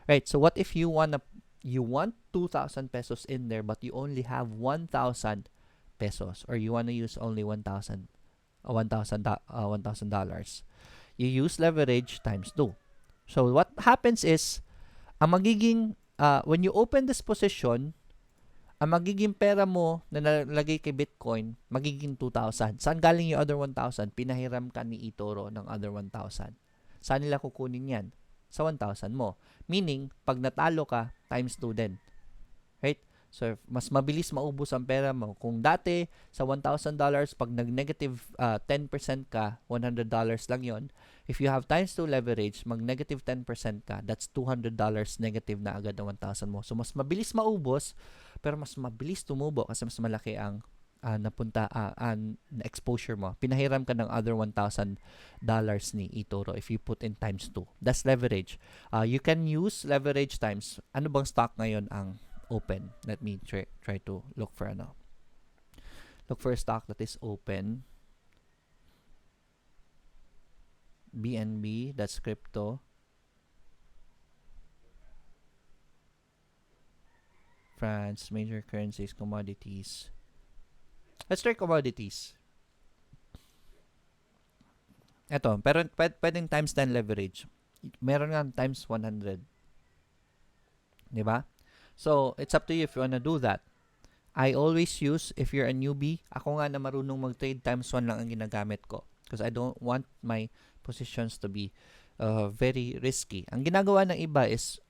Right? So, what if you wanna you want 2,000 pesos in there, but you only have 1,000 pesos, or you want to use only $1,000. You use leverage times 2. So what happens is, ang magiging, when you open this position, ang magiging pera mo na nalagay kay Bitcoin, magiging 2,000. Saan galing yung other 1,000? Pinahiram ka ni eToro ng other 1,000. Saan nila kukunin yan? Sa 1,000 mo. Meaning, pag natalo ka, times 2 din. Right? So, mas mabilis maubos ang pera mo. Kung dati, sa $1,000, pag nag-negative 10% ka, $100 lang yon. If you have times 2 leverage, mag-negative 10% ka, that's $200 negative na agad ng 1,000 mo. So, mas mabilis maubos, pero mas mabilis tumubo kasi mas malaki ang exposure mo. Pinahiram ka ng other $1,000 ni eToro if you put in times 2. That's leverage. You can use leverage times. Ano bang stock ngayon ang open? Let me try to look for a stock that is open. BNB, that's crypto. France, major currencies, commodities. Let's try commodities. Ito, pero pwedeng times 10 leverage. Meron nga times 100. Diba? So, it's up to you if you wanna do that. I always use, if you're a newbie, ako nga na marunong mag-trade times 1 lang ang ginagamit ko. Because I don't want my positions to be very risky. Ang ginagawa ng iba is,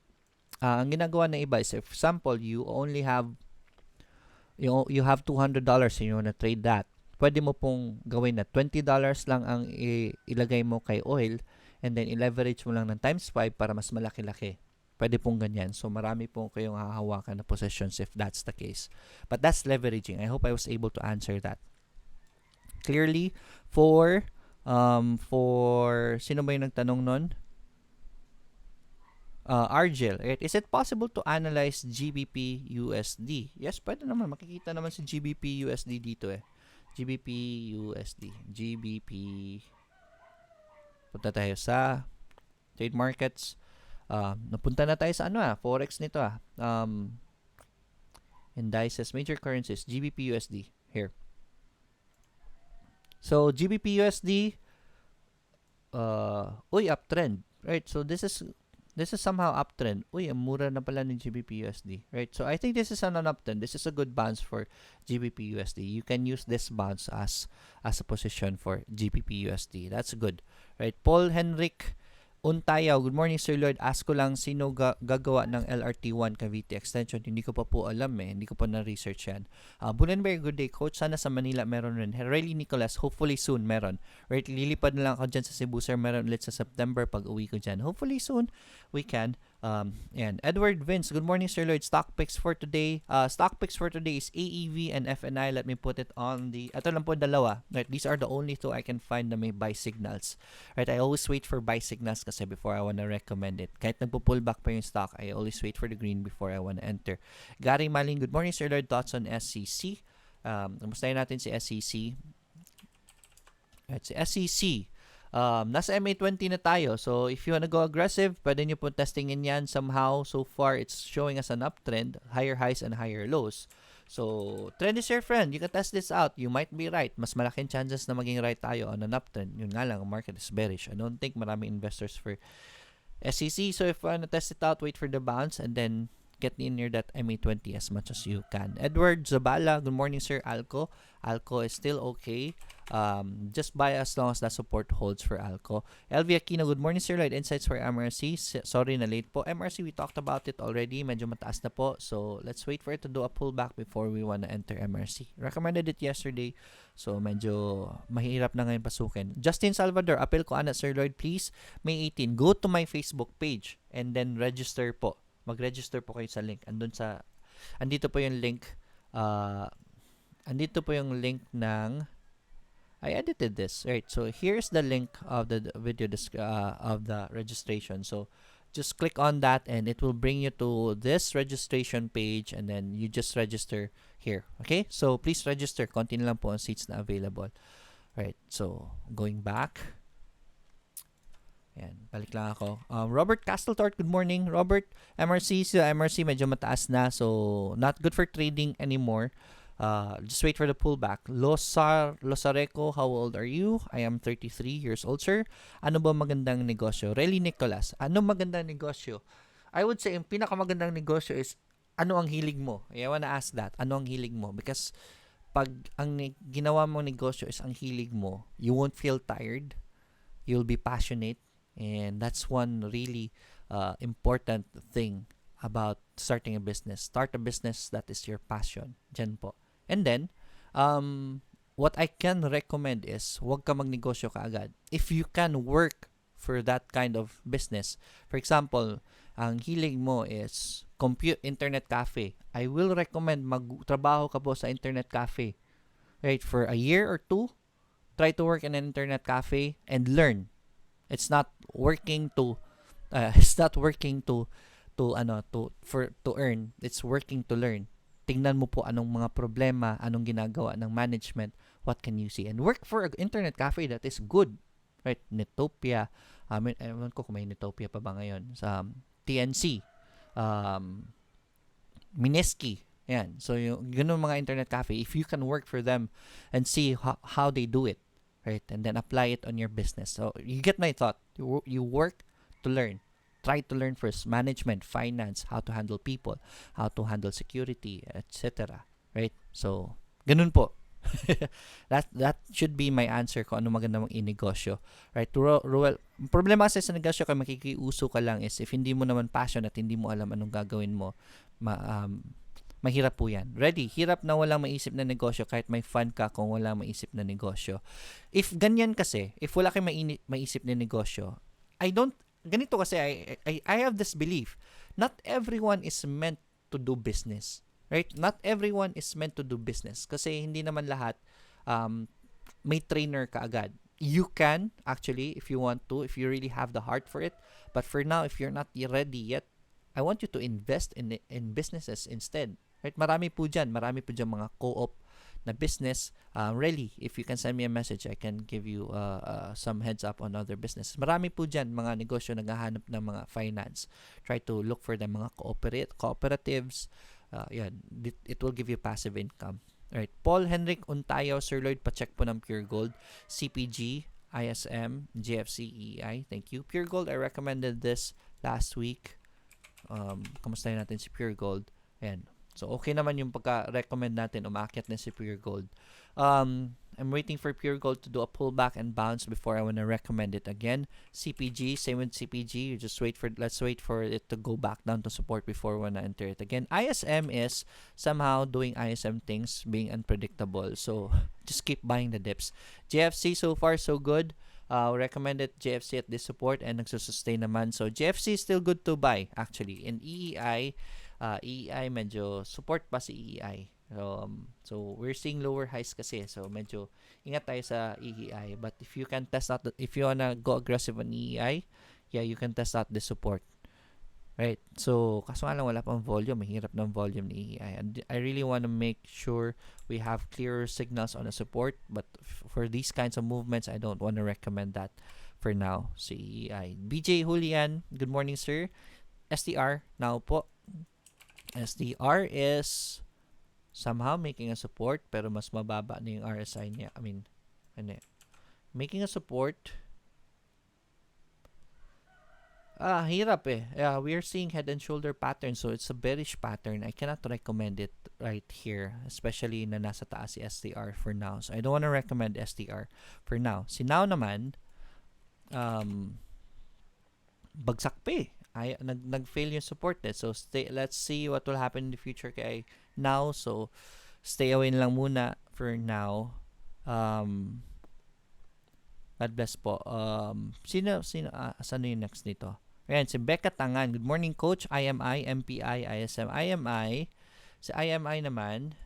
if, for example, you only have, you have $200 and you wanna trade that, pwede mo pong gawin na $20 lang ang ilagay mo kay oil, and then i-leverage mo lang ng times 5 para mas malaki-laki. Pwede pong ganyan. So, marami pong kayong hahawakan na positions if that's the case. But that's leveraging. I hope I was able to answer that clearly. For sino ba yung nagtanong nun? Argel, right? Is it possible to analyze GBP USD? Yes, pwede naman. Makikita naman si GBP USD dito eh. GBP USD. GBP. Punta tayo sa trade markets. Napunta na tayo sa forex nito indices, major currencies, GBP USD here. So GBP USD uptrend, right? So this is somehow uptrend. Ang mura na pala ng GBP USD, right? So I think this is an uptrend. This is a good bounce for GBP USD. You can use this bounce as a position for GBP USD. That's good, right? Paul Henrik Untayaw, good morning Sir Lloyd. Ask ko lang, sino gagawa ng LRT1 Cavite extension? Hindi ko pa po alam hindi ko pa na-research yan. Bulenberg, good day coach. Sana sa Manila meron rin. Rayleigh Nicolas, hopefully soon meron. Right, lilipad na lang ako dyan sa Cebu sir. Meron ulit sa September pag uwi ko dyan. Hopefully soon we can. And Edward Vince, good morning Sir Lloyd. Stock picks for today. Stock picks for today is AEV and FNI. Let me put it on the, ito lang po dalawa. Right, these are the only two I can find na may buy signals. Right, I always wait for buy signals kasi before I wanna recommend it. Kahit nagpo-pullback pa yung stock, I always wait for the green before I wanna enter. Gary Maling, good morning Sir Lloyd. Thoughts on SCC? Kamustahin natin si SCC. Right, si SCC. Nasa MA20 na tayo. So, if you wanna go aggressive, pwede nyo po testingin yan somehow. So far, it's showing us an uptrend, higher highs and higher lows. So, trend is your friend. You can test this out. You might be right. Mas malaking chances na maging right tayo on an uptrend. Yun nga lang, ang market is bearish. I don't think marami investors for SEC. So, if you wanna test it out, wait for the bounce and then get in near that MA20 as much as you can. Edward Zabala, good morning sir. Alco is still okay. Just buy as long as the support holds for Alco. LV Aquino, good morning sir. Lloyd, insights for MRC. Sorry na late po. MRC, we talked about it already. Medyo mataas na po. So, let's wait for it to do a pullback before we wanna enter MRC. Recommended it yesterday. So, medyo mahirap na ngayon pasukin. Justin Salvador, appeal ko sir Lloyd, please. May 18, go to my Facebook page and then register po. Mag-register po kayo sa link. Andito po yung link. Andito po yung link ng, I edited this, right? So, here's the link of the video of the registration. So, just click on that and it will bring you to this registration page and then you just register here. Okay? So, please register. Konti na lang po ang seats na available. Right. So, going back. Ayan, balik lang ako. Robert Castletort, good morning. Robert, MRC medyo mataas na, so not good for trading anymore. Just wait for the pullback. Losareco, how old are you? I am 33 years old, sir. Ano ba magandang negosyo? Really, Nicholas, ano magandang negosyo? I would say, yung pinakamagandang negosyo is, ano ang hilig mo? I wanna ask that. Ano ang hilig mo? Because pag ang ginawa mong negosyo is ang hilig mo, you won't feel tired. You'll be passionate. And that's one really important thing about starting a business. Start a business that is your passion. Diyan po. And then, what I can recommend is, huwag ka magnegosyo kaagad. If you can work for that kind of business, for example, ang hilig mo is internet cafe, I will recommend magtrabaho ka po sa internet cafe. Right? For a year or two, try to work in an internet cafe and learn. It's not working to earn. It's working to learn. Tingnan mo po anong mga problema, anong ginagawa ng management, what can you see, and work for an internet cafe that is good, right? Netopia, ewan ko kung may Netopia pa ba ngayon, sa TNC, Mineski, yan. So yung ganun mga internet cafe, if you can work for them and see how they do it, right? And then apply it on your business. So you get my thought. You work to learn. Try to learn first management, finance, how to handle people, how to handle security, etc. Right? So, ganun po. that should be my answer kung ano maganda mong inegosyo. Right? Ruel, problema kasi sa negosyo kung makikiuso ka lang is if hindi mo naman passion at hindi mo alam anong gagawin mo, mahirap po yan. Ready? Hirap na walang maisip na negosyo kahit may fun ka kung walang maisip na negosyo. If ganyan kasi, if wala kang maisip na negosyo, ganito kasi, I have this belief, not everyone is meant to do business. Right? Not everyone is meant to do business. Kasi hindi naman lahat may trainer ka agad. You can, actually, if you want to, if you really have the heart for it. But for now, if you're not ready yet, I want you to invest in businesses instead. Right? Marami po dyan mga co-op na business. Really, if you can send me a message, I can give you some heads up on other businesses. Marami po dyan mga negosyo naghahanap ng mga finance. Try to look for them, mga cooperatives. Yan, it will give you passive income. Right. Paul Henrik Untayo, Sir Lloyd, pacheck po ng Pure Gold, CPG, ISM, GFCEI. Thank you. Pure Gold, I recommended this last week. Kamustahin natin si Pure Gold. Ayan. So, okay naman yung pagka-recommend natin, umakyat na si Pure Gold. I'm waiting for Pure Gold to do a pullback and bounce before I want to recommend it again. CPG, same with CPG. Let's wait for it to go back down to support before we want to enter it again. ISM is somehow doing ISM things, being unpredictable. So, just keep buying the dips. JFC, so far, so good. Recommended JFC at this support and nagsusustain naman. So, JFC is still good to buy, actually. In EEI, medyo support pa si EEI. So we're seeing lower highs kasi. So medyo ingat tayo sa EEI. But if you can test out, if you wanna go aggressive on EEI, yeah, you can test out the support. Right? So kaso nga lang wala pang volume. Mahirap ng volume ni EEI. And I really wanna make sure we have clearer signals on the support. But for these kinds of movements, I don't wanna recommend that for now. Si EEI. BJ Julian, good morning, sir. STR, now po. STR is somehow making a support pero mas mababa na yung RSI niya. Making a support. Hirap eh. Yeah, we are seeing head and shoulder pattern, so it's a bearish pattern. I cannot recommend it right here, especially na nasa taas si STR for now. So I don't want to recommend STR for now. Si Now naman, bagsak pa eh. Nag-fail yung support eh. So let's see what will happen in the future kay Now. So stay away na lang muna for now. God bless po. Sino yung next nito? Ayan, si Becca Tangan. Good morning, Coach. IMI, MPI, ISM. IMI. Si IMI naman,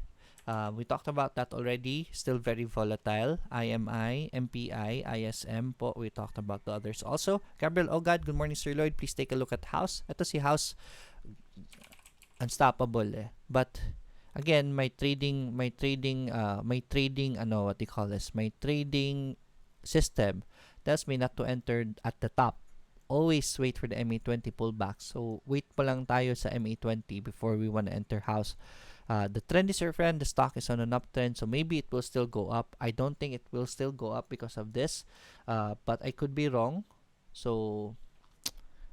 we talked about that already. Still very volatile. IMI, MPI, ISM po. We talked about the others also. Gabriel Ogad, good morning, Sir Lloyd. Please take a look at House. Ito si House, unstoppable eh. But again, my trading system tells me not to enter at the top. always wait for the MA20 pullback. So, wait pa lang tayo sa MA20 before we want to enter house. The trend is your friend. The stock is on an uptrend. So, maybe it will still go up. I don't think it will still go up because of this. But I could be wrong. So,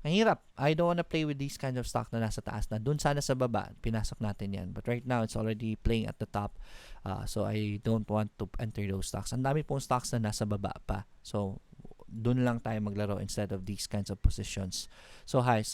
ang hirap. I don't wanna play with these kind of stock na nasa taas na. Dun sana sa baba, pinasok natin yan. But right now, it's already playing at the top. So, I don't want to enter those stocks. Ang dami pong stocks na nasa baba pa. So, dun lang tayo maglaro instead of these kinds of positions. So, hi.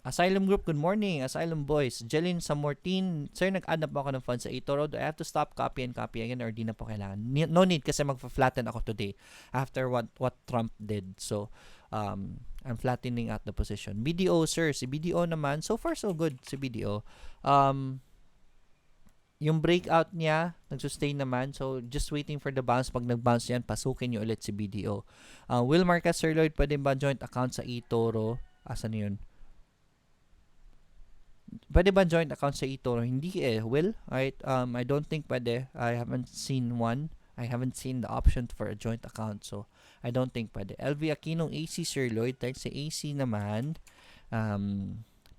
Asylum Group, good morning. Asylum Boys. Jelin Samortin. Sir, nag-add na po ako ng funds sa eToro. Do I have to stop copy and copy again or di na po kailangan? No need kasi mag-flatten ako today after what Trump did. So, I'm flattening out the position. BDO, sir. Si BDO naman, so far so good si BDO. Yung breakout niya, nag-sustain naman. So, just waiting for the bounce. Pag nag-bounce yan, pasukin nyo ulit si BDO. Will Marcus, Sir Lloyd, pwede ba joint account sa eToro? Asan yun? Pwede ba joint account sa eToro? Hindi Will. Right? I don't think pwede. I haven't seen one. I haven't seen the option for a joint account. So, I don't think pwede. LV Aquino, AC, Sir Lloyd. Dahil sa AC naman,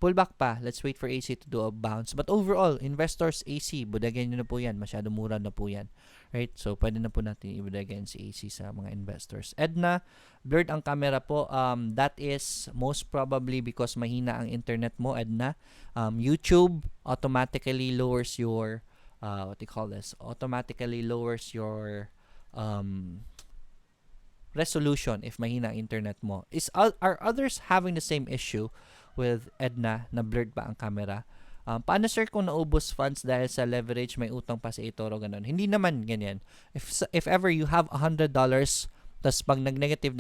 pullback pa. Let's wait for AC to do a bounce. But overall, investors, AC, budagyan nyo na po yan. Masyado mura na po yan. Right? So, pwede na po natin ibudagyan si AC sa mga investors. Edna, blurred ang camera po. That is most probably because mahina ang internet mo, Edna. YouTube automatically lowers your automatically lowers your resolution if mahina ang internet mo. Are others having the same issue with Edna na blurred ba ang camera? Paano sir kung naubos funds dahil sa leverage, may utang pa sa eToro, ganun? Hindi naman ganyan. If ever you have $100, tas pag nag-negative,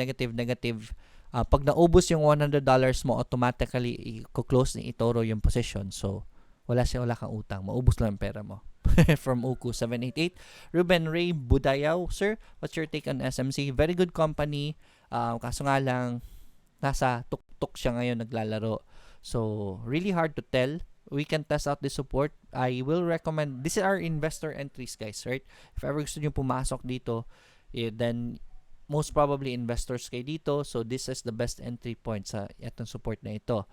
pag naubos yung $100 mo, automatically i-close ni eToro yung position. So, wala kang utang. Maubos lang ang pera mo. From Uku 788. Ruben Ray Budayaw, sir, what's your take on SMC? Very good company. Kaso nga lang, nasa tuktok siya ngayon naglalaro. So, really hard to tell. We can test out the support. I will recommend, this is our investor entries, guys, right? If ever gusto nyo pumasok dito, then most probably investors kayo dito. So, this is the best entry point sa itong support na ito.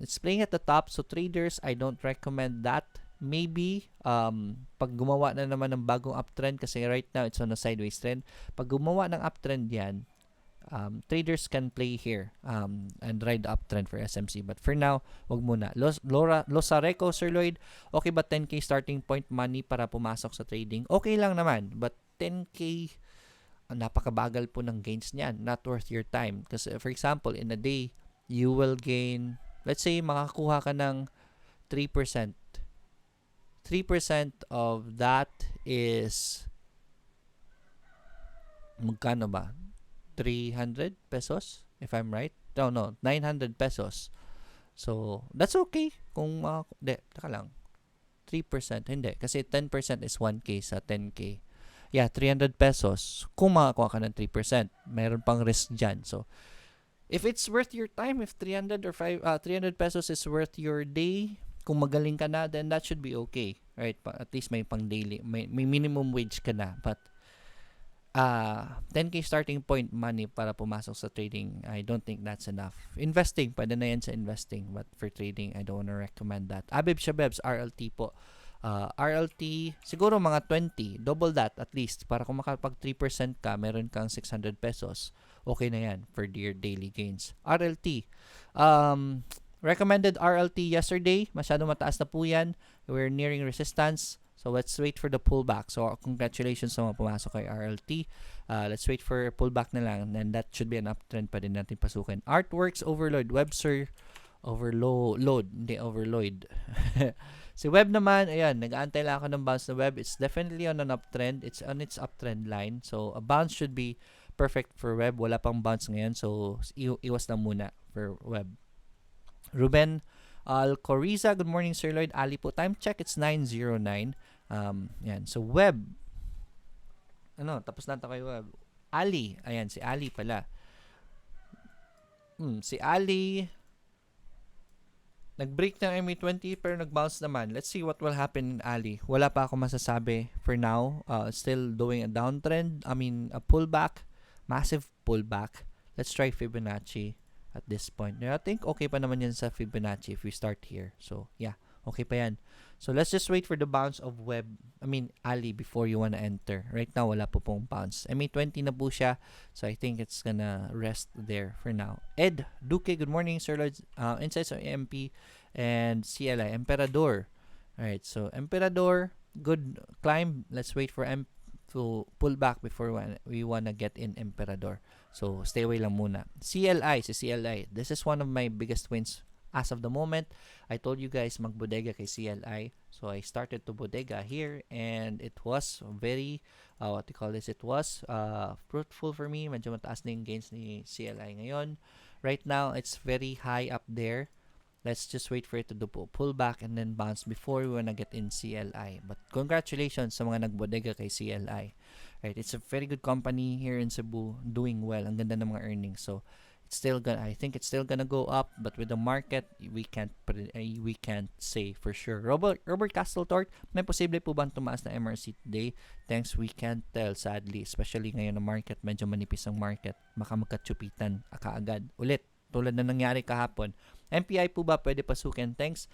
It's playing at the top. So, traders, I don't recommend that. Maybe, pag gumawa na naman ng bagong uptrend, kasi right now, it's on a sideways trend. Pag gumawa ng uptrend yan, traders can play here and ride the uptrend for SMC. But for now, wag muna. Losareco, Sir Lloyd, okay ba 10K starting point money para pumasok sa trading? Okay lang naman. But 10K, napakabagal po ng gains niyan. Not worth your time. Kasi for example, in a day, you will gain, let's say, makakuha ka ng 3%. 3% of that is magkano ba? 300 pesos if I'm right. No, 900 pesos. So, that's okay kung taka lang. 3%, hindi. Kasi 10% is 1K sa 10K. Yeah, 300 pesos. Kung makakuha ka ng 3%, mayroon pang risk dyan. So, if it's worth your time, if 300 pesos is worth your day, kung magaling ka na, then that should be okay. Right? At least may pang daily, may minimum wage ka na. But 10K starting point money para pumasok sa trading, I don't think that's enough. Investing, pwede na yan sa investing. But for trading, I don't wanna recommend that. Abib Shabebs, RLT po. RLT, siguro mga 20. Double that at least. Para kung makapag 3% ka, meron kang 600 pesos. Okay na yan for your daily gains. RLT. Recommended RLT yesterday. Masyado mataas na po yan. We're nearing resistance. So, let's wait for the pullback. So, congratulations sa mga pumasok kay RLT. Let's wait for pullback na lang. And that should be an uptrend pa din natin pasukin. Artworks Overload. Webster Overload. Hindi Overload. Si Web naman, ayan, nag-aantay lang ako ng bounce na Web. It's definitely on an uptrend. It's on its uptrend line. So, a bounce should be perfect for Web. Wala pang bounce ngayon. So, iwas lang muna for Web. Ruben Alcoriza, good morning Sir Lloyd. Ali po, time check, it's 9:09. Yan. So, Web. Tapos na kay Web. Ali. Ayan, si Ali pala. Si Ali, nag-break ng MA20 pero nag-bounce naman. Let's see what will happen in Ali. Wala pa ako masasabi for now. Still doing a downtrend. A pullback. Massive pullback. Let's try Fibonacci. at this point. I think okay pa naman yan sa Fibonacci if we start here. So, yeah, okay pa yan. So, let's just wait for the bounce of Ali before you wanna enter. Right now, wala po pong bounce. MA20 na po siya. So, I think it's gonna rest there for now. Ed Duque, good morning, Sir Lloyd. Insights on MP and CLI. Emperador. Alright, so Emperador, good climb. Let's wait for to pull back before we wanna get in Emperador. So, stay away lang muna. CLI. This is one of my biggest wins as of the moment. I told you guys magbodega kay CLI. So, I started to bodega here and it was very, it was fruitful for me. Medyo mataas na yung gains ni CLI ngayon. Right now, it's very high up there. Let's just wait for it to do pull back and then bounce before we wanna get in CLI. But congratulations sa mga nagbodega kay CLI. Right, it's a very good company here in Cebu, doing well. Ang ganda ng mga earnings. So I think it's still gonna go up, but with the market, we can't say for sure. Robert Castletort, may posible po bang tumaas na MRC today? Thanks, we can't tell sadly, especially ngayon na market, medyo manipis ang market. Baka magkatsupitan kaagad ulit. Tulad na nangyari kahapon. MPI po ba pwede pasukin? Thanks.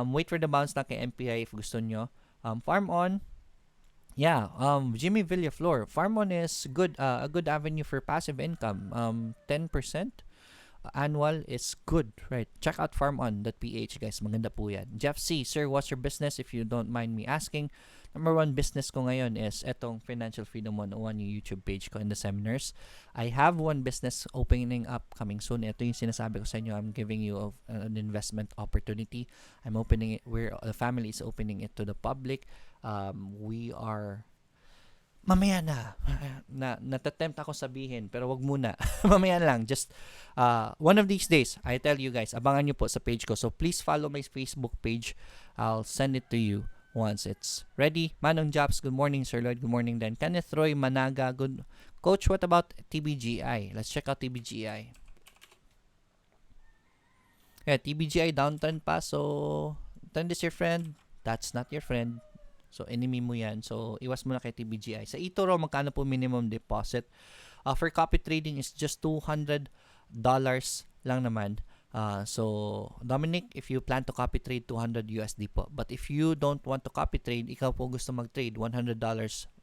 Wait for the bounce na kay MPI if gusto nyo. Farm on. Yeah, Jimmy Villaflor. Farm on is good. A good avenue for passive income. 10% annual is good, right? Check out farmon.ph, guys. Maganda po yan. Jeff C. Sir, what's your business if you don't mind me asking? Number one business ko ngayon is etong Financial Freedom 101, yung YouTube page ko in the seminars. I have one business opening up coming soon. Ito yung sinasabi ko sa inyo. I'm giving you an investment opportunity. I'm opening it. The family is opening it to the public. We are mamaya na natatempt ako sabihin pero wag muna. Mamaya lang, just one of these days I tell you guys, abangan nyo po sa page ko, so please follow my Facebook page. I'll send it to you once it's ready. Manong Jobs, good morning Sir Lloyd, good morning then. Kenneth Roy Managa, good coach, what about TBGI? Let's check out TBGI. Yeah, TBGI downtrend pa, so trend is your friend, that's not your friend. So, enemy mo yan. So, iwas mo na kay TBGI. Sa eToro, magkano po minimum deposit? For copy trading is just $200 lang naman. So, Dominic, if you plan to copy trade, $200 USD po. But if you don't want to copy trade, ikaw po gusto mag-trade, $100,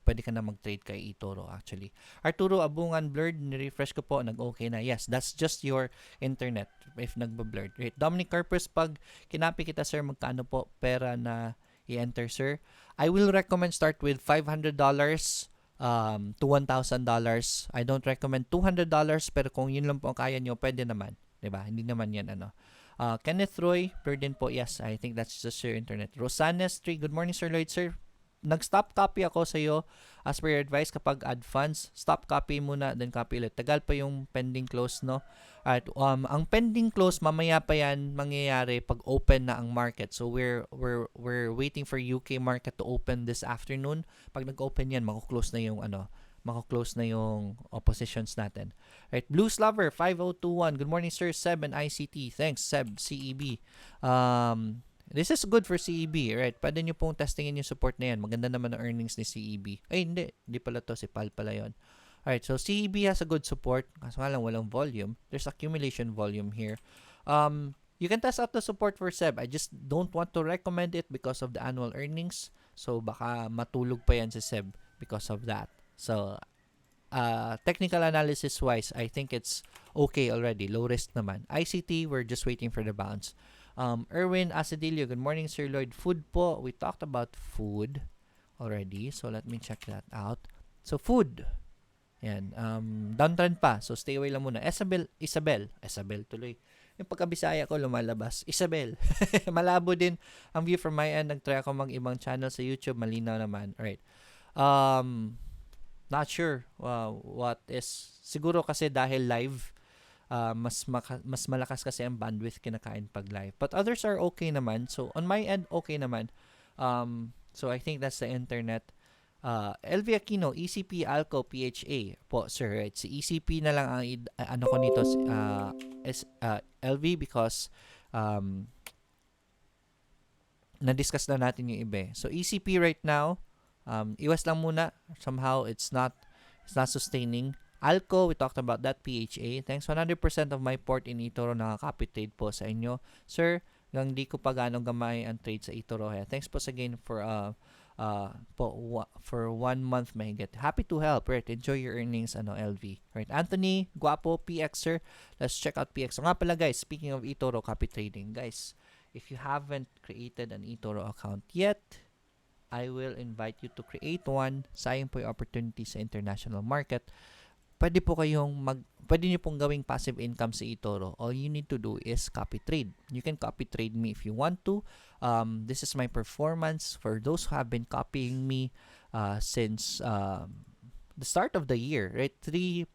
pwede ka na mag-trade kay eToro actually. Arturo Abungan, blurred, ni-refresh ko po, nag-okay na. Yes, that's just your internet if nagba-blurred. Right? Dominic Carpus, pag kinapi kita, sir, magkano po pera na i-enter, sir? I will recommend start with $500 to $1,000. I don't recommend $200, pero kung yun lang po ang kaya nyo, pwede naman. Diba? Hindi naman yan ano. Kenneth Roy, burden po, yes, I think that's just your internet. Rosanes 3, good morning Sir Lloyd, sir. Nag-stop copy ako sa iyo as per your advice kapag add funds. Stop copy muna, then copy ulit. Tagal pa yung pending close, no? At ang pending close mamaya pa yan mangyayari pag open na ang market. So we're waiting for UK market to open this afternoon. Pag nag-open yan, mako-close na yung positions natin. Right, Blues Lover 5021. Good morning sir. Seb and ICT. Thanks Seb, CEB. This is good for CEB, right? Pwede nyo pong testingin yung support na yan. Maganda naman ang earnings ni CEB. Ay, hindi. Hindi pala to. Si PAL pala yun. Alright, so CEB has a good support. Kaso nga lang walang volume. There's accumulation volume here. You can test out the support for SEB. I just don't want to recommend it because of the annual earnings. So, baka matulog pa yan si SEB because of that. So, technical analysis wise, I think it's okay already. Low risk naman. ICT, we're just waiting for the bounce. Erwin Asedillo, good morning Sir Lloyd. Food po, we talked about food already, so let me check that out. So food, yan, downtrend pa, so stay away lang muna. Isabel tuloy, yung pagkabisaya ko lumalabas. Isabel, malabo din ang view from my end. Nagtry ako mag ibang channel sa YouTube, malinaw naman. Alright, not sure what is, siguro kasi dahil live, mas malakas kasi ang bandwidth kinakain pag live. But others are okay naman. So, on my end, okay naman. So, I think that's the internet. LV Aquino, ECP, Alco, PHA po, sir. Right? Si ECP na lang ang ano ko nito, LV because na-discuss na natin yung iba. So, ECP right now, iwas lang muna. Somehow, it's not sustaining. Alco, we talked about that. PHA, thanks. 100% of my port in eToro nakaka-copy trade po sa inyo. Sir, hanggang di ko pa gaano gamay ang trade sa eToro. Thanks po again for for 1 month mahigit. Happy to help, right? Enjoy your earnings, LV. Right, Anthony, Guapo, PX, sir. Let's check out PX. So nga pala guys, speaking of eToro copy trading, guys, if you haven't created an eToro account yet, I will invite you to create one. Sayang po yung opportunity sa international market. Pwede niyo pong gawing passive income sa eToro. All you need to do is copy trade. You can copy trade me if you want to. This is my performance for those who have been copying me since the start of the year, right? 3%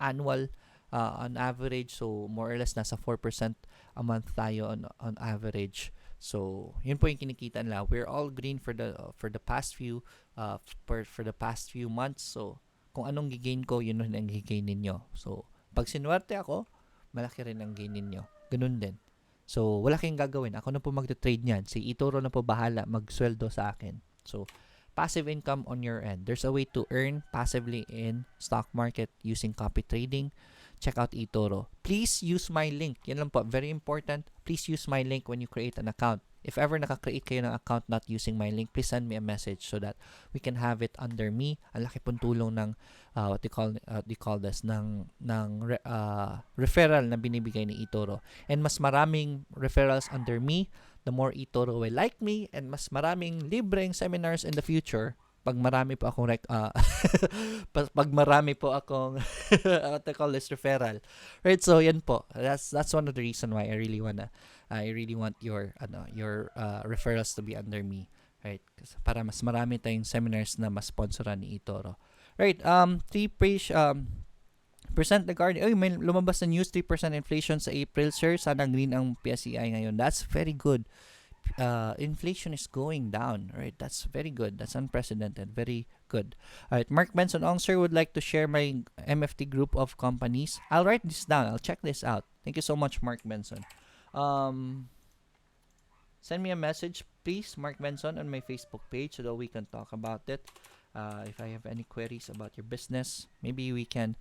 annual on average. So, more or less, nasa 4% a month tayo on average. So, yun po yung kinikita nila. We're all green for the past few months. So, kung anong gigain ko, yun ang gigain ninyo. So, pag sinuwerte ako, malaki rin ang gain ninyo. Ganun din. So, wala kayong gagawin. Ako na po magte-trade niyan. Si eToro na po bahala magsweldo sa akin. So, passive income on your end. There's a way to earn passively in stock market using copy trading. Check out eToro. Please use my link. Yan lang po. Very important. Please use my link when you create an account. If ever nakakreate kayo ng account not using my link, please send me a message so that we can have it under me. Ang laki pong tulong ng what they call this ng referral na binibigay ni eToro. And mas maraming referrals under me, the more eToro will like me, and mas maraming libreng seminars in the future pag marami po akong pag marami po akong what they call this referral, right? So yan po, that's one of the reason why I really want your referrals to be under me, right? Kasi para mas marami tayong seminars na mas sponsoran ni eToro, right? 3% the guard. May lumabas na news, 3% inflation sa April, sir. Sana green ang PSEi ngayon. That's very good. Inflation is going down, right? That's very good. That's unprecedented. Very good. All right, Mark Benson Ong, sir, would like to share my MFT group of companies. I'll write this down. I'll check this out. Thank you so much, Mark Benson. Send me a message, please, Mark Benson, on my Facebook page so that we can talk about it. If I have any queries about your business, maybe we can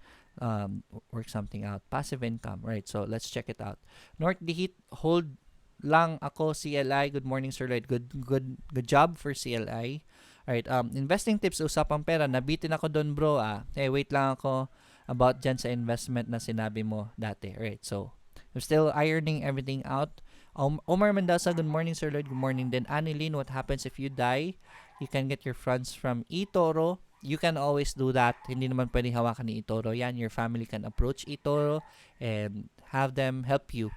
work something out. Passive income, right? So let's check it out. North Heat, hold lang ako, CLI. Good morning, Sir Lloyd. Good job for CLI. Alright, investing tips, usapang pera. Nabitin ako doon, bro. Wait lang ako about dyan sa investment na sinabi mo dati. Alright, so I'm still ironing everything out. Omar Mendoza, good morning, Sir Lloyd. Good morning din. Annalyn, what happens if you die? You can get your funds from eToro. You can always do that. Hindi naman pwedeng hawakan ni eToro yan. Your family can approach eToro and have them help you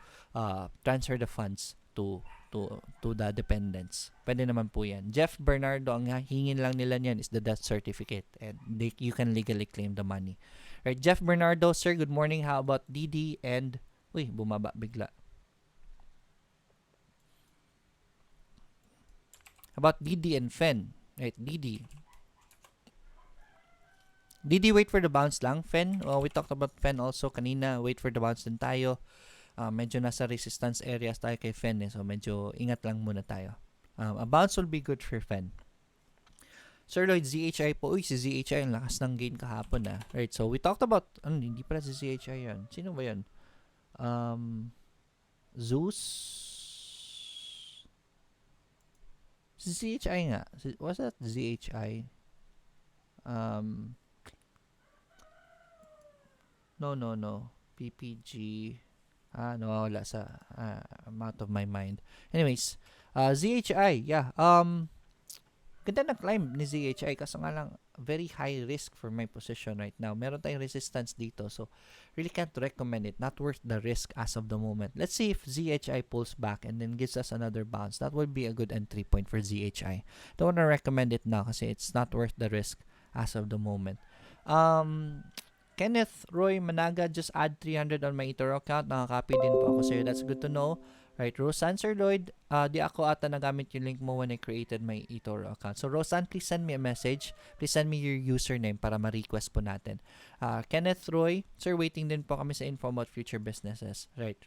transfer the funds to the dependents. Pwede naman po yan. Jeff Bernardo, ang hingin lang nila niyan is the death certificate and you can legally claim the money. Right, Jeff Bernardo, sir, good morning. How about DD and bumaba bigla. About DD and FEN. Right, DD, wait for the bounce lang. FEN, we talked about FEN also kanina. Wait for the bounce din tayo. Medyo nasa resistance areas tayo kay FEN. So, medyo ingat lang muna tayo. A bounce will be good for FEN. Sir Lloyd, ZHI po. Si ZHI, ang lakas ng gain kahapon Right, so we talked about, hindi pala si ZHI yan. Sino ba yan? Zeus? Si ZHI nga. Was that ZHI? No. PPG. Nawawala sa I'm out of my mind. Anyways, ZHI, yeah. Ganda na climb ni ZHI kasi nga lang very high risk for my position right now. Meron tayong resistance dito, so really can't recommend it. Not worth the risk as of the moment. Let's see if ZHI pulls back and then gives us another bounce. That would be a good entry point for ZHI. Don't wanna recommend it now kasi it's not worth the risk as of the moment. Kenneth Roy Managa, just add 300 on my eToro account. Nakaka-copy din po ako sa'yo. That's good to know. Right, Roseanne, Sir Lloyd, di ako ata nagamit yung link mo when I created my eToro account. So, Roseanne, please send me a message. Please send me your username para ma-request po natin. Kenneth Roy, Sir, waiting din po kami sa info about future businesses. Right,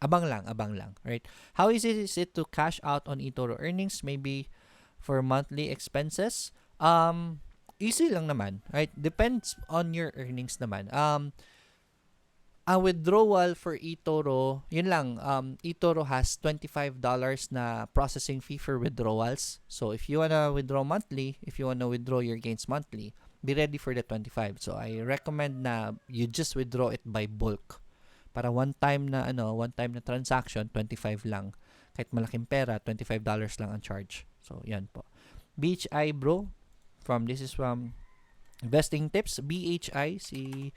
abang lang. Right, how easy is it to cash out on eToro earnings? Maybe for monthly expenses? easy lang naman, right? Depends on your earnings naman. A withdrawal for eToro, yun lang, eToro has $25 na processing fee for withdrawals. So, if you wanna withdraw monthly, if you wanna withdraw your gains monthly, be ready for the 25. So, I recommend na you just withdraw it by bulk. Para one time na transaction, 25 lang. Kahit malaking pera, $25 lang ang charge. So, yan po. BHI bro, this is from Investing Tips. BHI, si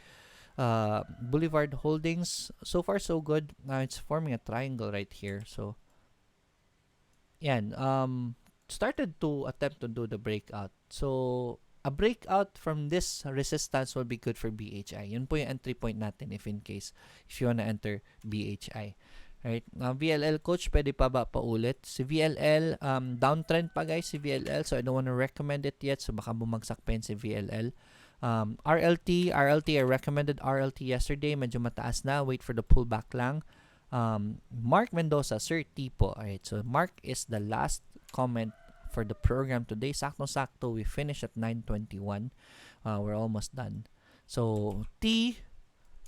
Boulevard Holdings, so far so good. It's forming a triangle right here. So, yan. Started to attempt to do the breakout. So, a breakout from this resistance will be good for BHI. Yun po yung entry point natin if you wanna enter BHI. Right? VLL coach, pwede pa ba paulit? Si VLL, downtrend pa guys si VLL. So, I don't wanna recommend it yet. So, baka bumagsak pa yun si VLL. RLT, I recommended RLT yesterday. Medyo mataas na. Wait for the pullback lang. Mark Mendoza, Sir T po. Alright, so Mark is the last comment for the program today. Sakto-sakto, we finish at 9:21. We're almost done. So, T,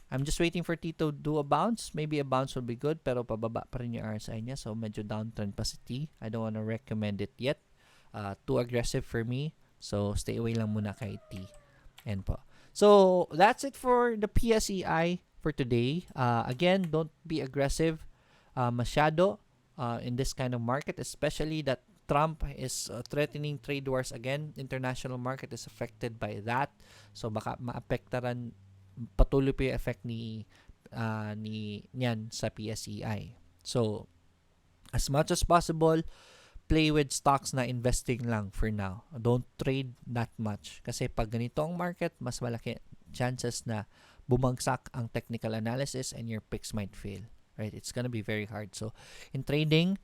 I'm just waiting for T to do a bounce. Maybe a bounce will be good, pero pababa pa rin yung RSI niya. So, medyo downtrend pa si T. I don't wanna recommend it yet. Too aggressive for me. So, stay away lang muna kay T. Yan po. So, that's it for the PSEi for today. Again, don't be aggressive masyado in this kind of market, especially that Trump is threatening trade wars again. International market is affected by that. So, baka maapektaran patuloy po yung effect niyan sa PSEi. So, as much as possible, play with stocks na investing lang for now. Don't trade that much. Kasi pag ganito ang market, mas malaki chances na bumagsak ang technical analysis and your picks might fail. Right? It's gonna be very hard. So, in trading,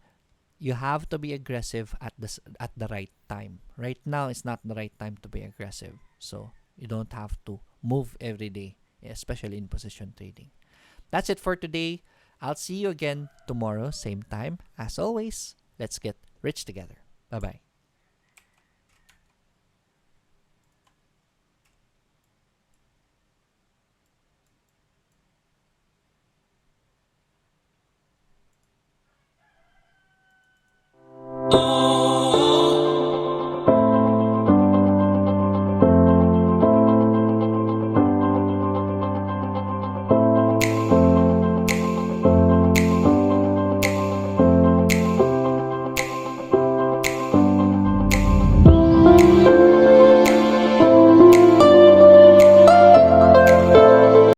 you have to be aggressive at the right time. Right now, it's not the right time to be aggressive. So, you don't have to move every day, especially in position trading. That's it for today. I'll see you again tomorrow, same time. As always, let's get rich together. Bye-bye.